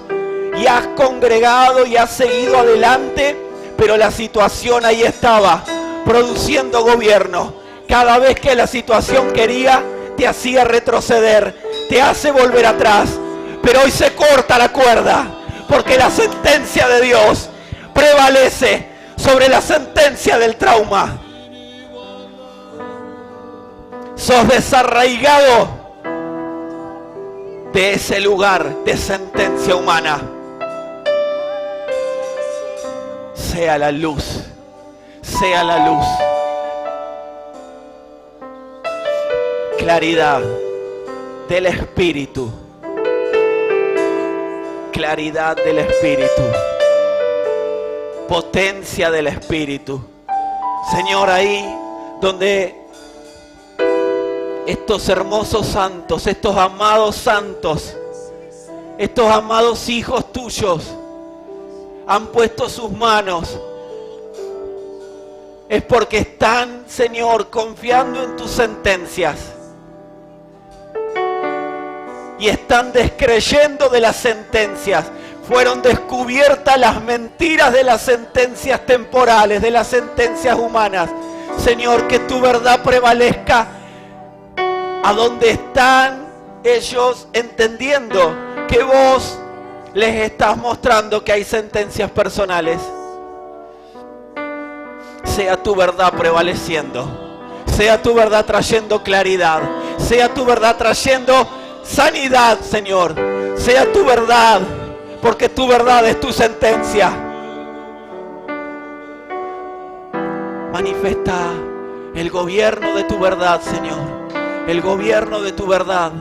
y has congregado y has seguido adelante, pero la situación ahí estaba, produciendo gobierno. Cada vez que la situación quería, te hacía retroceder, te hace volver atrás. Pero hoy se corta la cuerda, porque la sentencia de Dios prevalece sobre la sentencia del trauma. Sos desarraigado de ese lugar de sentencia humana. Sea la luz, sea la luz. Claridad del Espíritu. Claridad del Espíritu. Potencia del Espíritu. Señor, ahí donde estos hermosos santos, estos amados hijos tuyos han puesto sus manos, es porque están, Señor, confiando en tus sentencias y están descreyendo de las sentencias. Fueron descubiertas las mentiras de las sentencias temporales, de las sentencias humanas. Señor, que tu verdad prevalezca a donde están ellos entendiendo que vos les estás mostrando que hay sentencias personales. Sea tu verdad prevaleciendo, sea tu verdad trayendo claridad, sea tu verdad trayendo sanidad, Señor. Sea tu verdad, porque tu verdad es tu sentencia. Manifiesta el gobierno de tu verdad, Señor. El gobierno de tu verdad.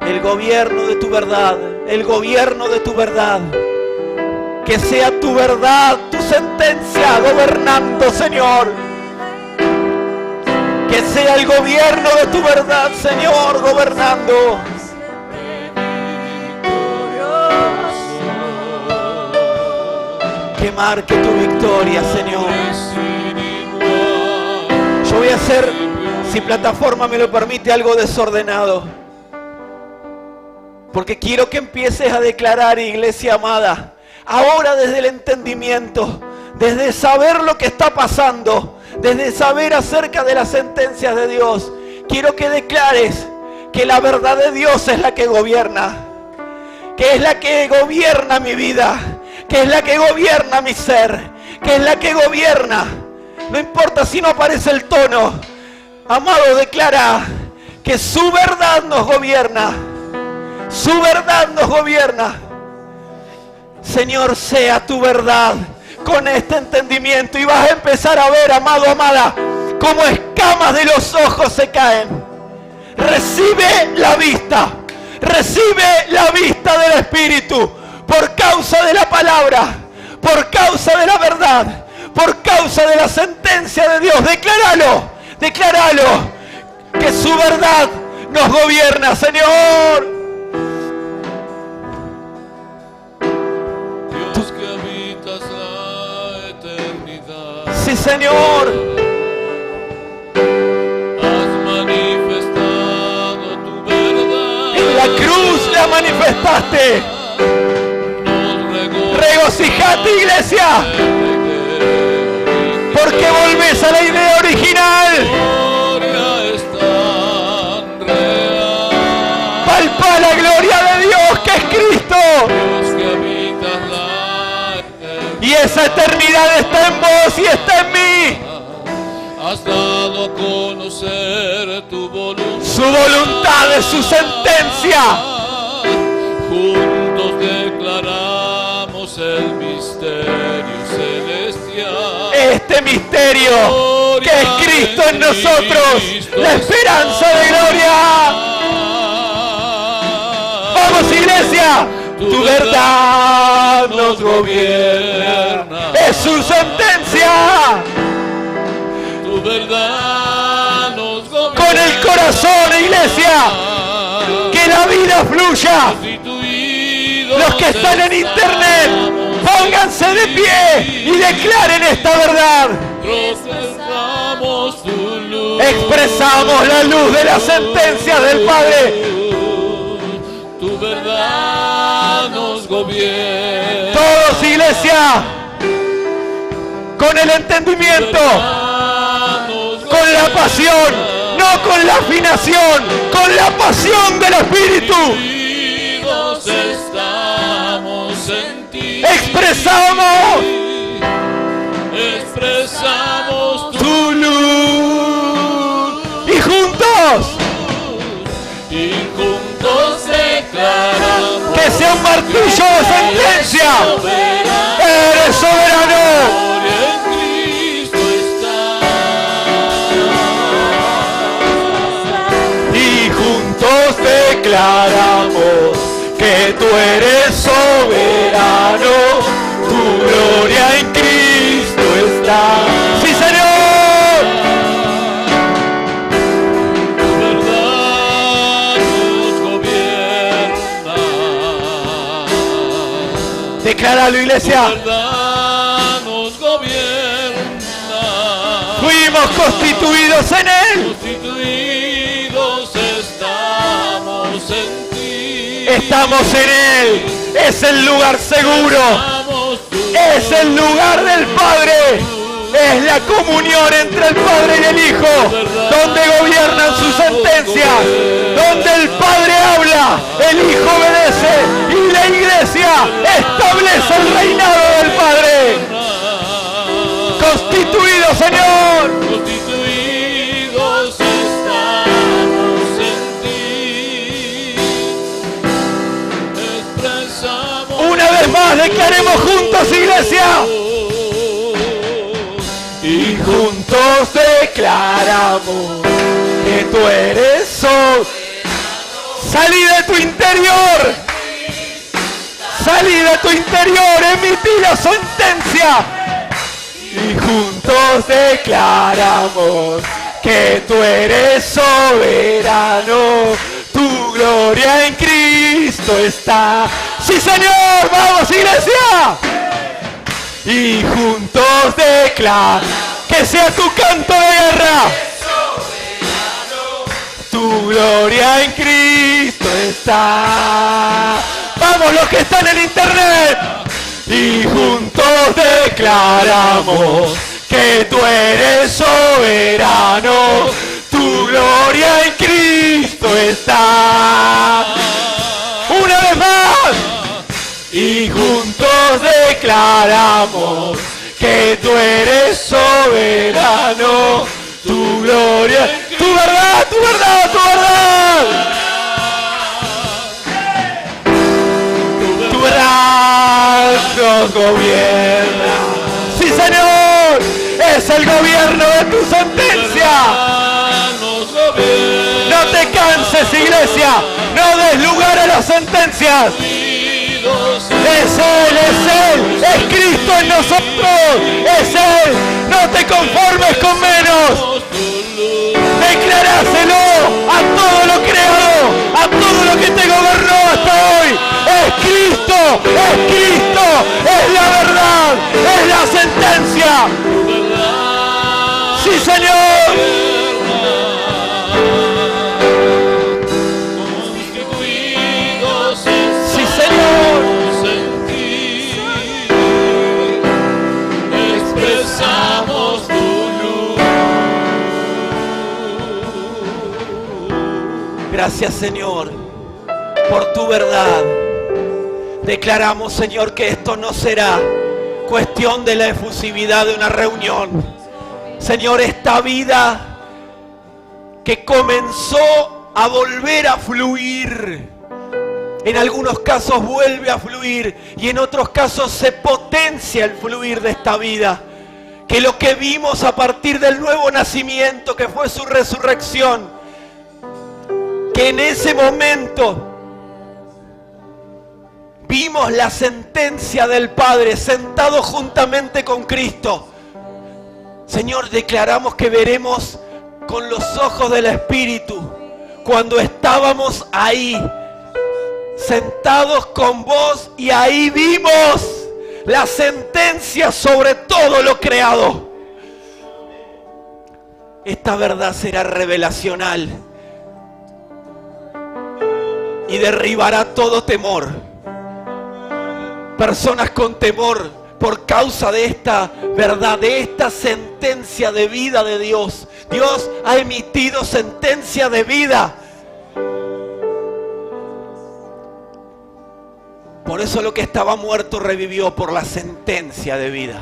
El gobierno de tu verdad. El gobierno de tu verdad. Que sea tu verdad, tu sentencia gobernando, Señor. Que sea el gobierno de tu verdad, Señor, gobernando. Que marque tu victoria, Señor. Yo voy a hacer, si plataforma me lo permite, algo desordenado. Porque quiero que empieces a declarar, iglesia amada, ahora desde el entendimiento, desde saber lo que está pasando, desde saber acerca de las sentencias de Dios, quiero que declares que la verdad de Dios es la que gobierna, que es la que gobierna mi vida, que es la que gobierna mi ser, que es la que gobierna. No importa si no aparece el tono, amado, declara que su verdad nos gobierna, su verdad nos gobierna. Señor, sea tu verdad con este entendimiento y vas a empezar a ver, amado, amada, como escamas de los ojos se caen. Recibe la vista del Espíritu por causa de la palabra, por causa de la verdad, por causa de la sentencia de Dios. Decláralo, que su verdad nos gobierna, Señor. Sí, Señor. Has manifestado tu verdad. En la cruz la manifestaste. Regocijate, iglesia, porque volvés a la idea original. Palpa la gloria de Dios, que es Cristo. Y esa eternidad está en vos y está en mí. Has dado a conocer tu voluntad. Su voluntad es su sentencia. Juntos declaramos el misterio celestial. Este misterio que es Cristo en nosotros, la esperanza de gloria. Vamos, iglesia, tu verdad nos gobierna. Es su sentencia. Tu verdad nos gobierna. Con el corazón, iglesia, que la vida fluya. Los que están en internet, pónganse de pie y declaren esta verdad. Expresamos la luz de la sentencia del Padre. Tu verdad nos gobierna. Todos, iglesia, con el entendimiento, con la pasión, no con la afinación, con la pasión del Espíritu. Estamos en ti. Expresamos tu luz. Y juntos declaramos que sea un martillo de sentencia. Eres soberano. en Cristo está. Y juntos declaramos que tú eres soberano, tu gloria en Cristo está. ¡Sí, Señor! Tu verdad nos gobierna. Decláralo, iglesia. Tu verdad nos gobierna. Fuimos constituidos en Él. Constituidos estamos en ti. Estamos en Él. Es el lugar seguro. Es el lugar del Padre. Es la comunión entre el Padre y el Hijo, donde gobiernan sus sentencias, donde el Padre habla, el Hijo obedece y la Iglesia establece el reinado del Padre. Constituido, Señor. Constituidos estamos en ti. Expresamos. Una vez más declaremos juntos, iglesia. Y juntos declaramos que tú eres soberano. Salí de tu interior. Salí de tu interior. Emití la sentencia. Y juntos declaramos que tú eres soberano. Tu gloria en Cristo está. ¡Sí, Señor! ¡Vamos, iglesia! Y juntos declara que sea tu canto de guerra. Tu gloria en Cristo está. Vamos, los que están en internet. Y juntos declaramos que tú eres soberano. Tu gloria en Cristo está. Una vez más. Y juntos declaramos que tú eres soberano. Tu gloria, tu verdad, tu verdad, tu verdad. Tu verdad nos gobierna. Sí, Señor, es el gobierno de tu sentencia. No te canses, iglesia, no des lugar a las sentencias. Es Él, es Cristo en nosotros, es Él. No te conformes con menos. Declaráselo a todo lo creado, a todo lo que te gobernó hasta hoy. Es Cristo, es la verdad, es la sentencia. Sí, Señor. Constituidos Sí, Señor. estamos en ti, expresamos tu luz. Gracias, Señor, por tu verdad. Declaramos, Señor, que esto no será cuestión de la efusividad de una reunión. Señor, esta vida que comenzó a volver a fluir, en algunos casos vuelve a fluir y en otros casos se potencia el fluir de esta vida. Que lo que vimos a partir del nuevo nacimiento, que fue su resurrección, que en ese momento vimos la sentencia del Padre sentado juntamente con Cristo. Señor, declaramos que veremos con los ojos del Espíritu cuando estábamos ahí, sentados con vos, y ahí vimos la sentencia sobre todo lo creado. Esta verdad será revelacional y derribará todo temor. Personas con temor por causa de esta verdad, de esta sentencia de vida de Dios. Dios ha emitido sentencia de vida. Por eso lo que estaba muerto revivió, por la sentencia de vida.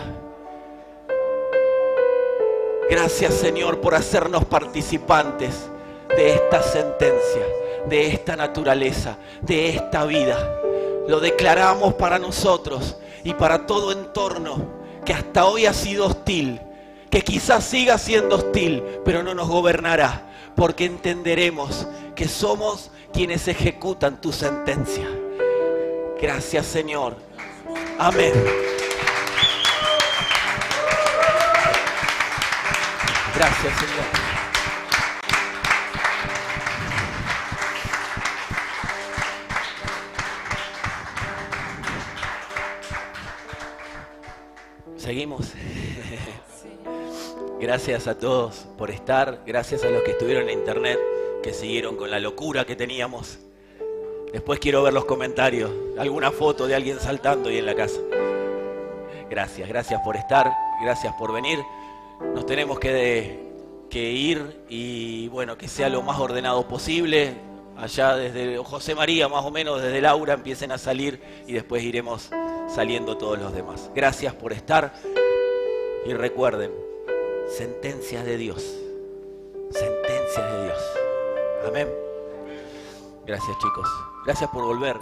Gracias, Señor, por hacernos participantes de esta sentencia, de esta naturaleza, de esta vida. Lo declaramos para nosotros y para todo entorno que hasta hoy ha sido hostil, que quizás siga siendo hostil, pero no nos gobernará, porque entenderemos que somos quienes ejecutan tu sentencia. Gracias, Señor. Amén. Gracias, Señor. Seguimos. Gracias a todos por estar. Gracias a los que estuvieron en internet, que siguieron con la locura que teníamos. Después quiero ver los comentarios, alguna foto de alguien saltando ahí en la casa. Gracias por estar, gracias por venir. Nos tenemos que ir y bueno, que sea lo más ordenado posible. Allá desde José María, más o menos desde Laura, empiecen a salir y después iremos saliendo todos los demás. Gracias por estar y recuerden, sentencias de Dios. Sentencias de Dios. Amén. Gracias, chicos. Gracias por volver.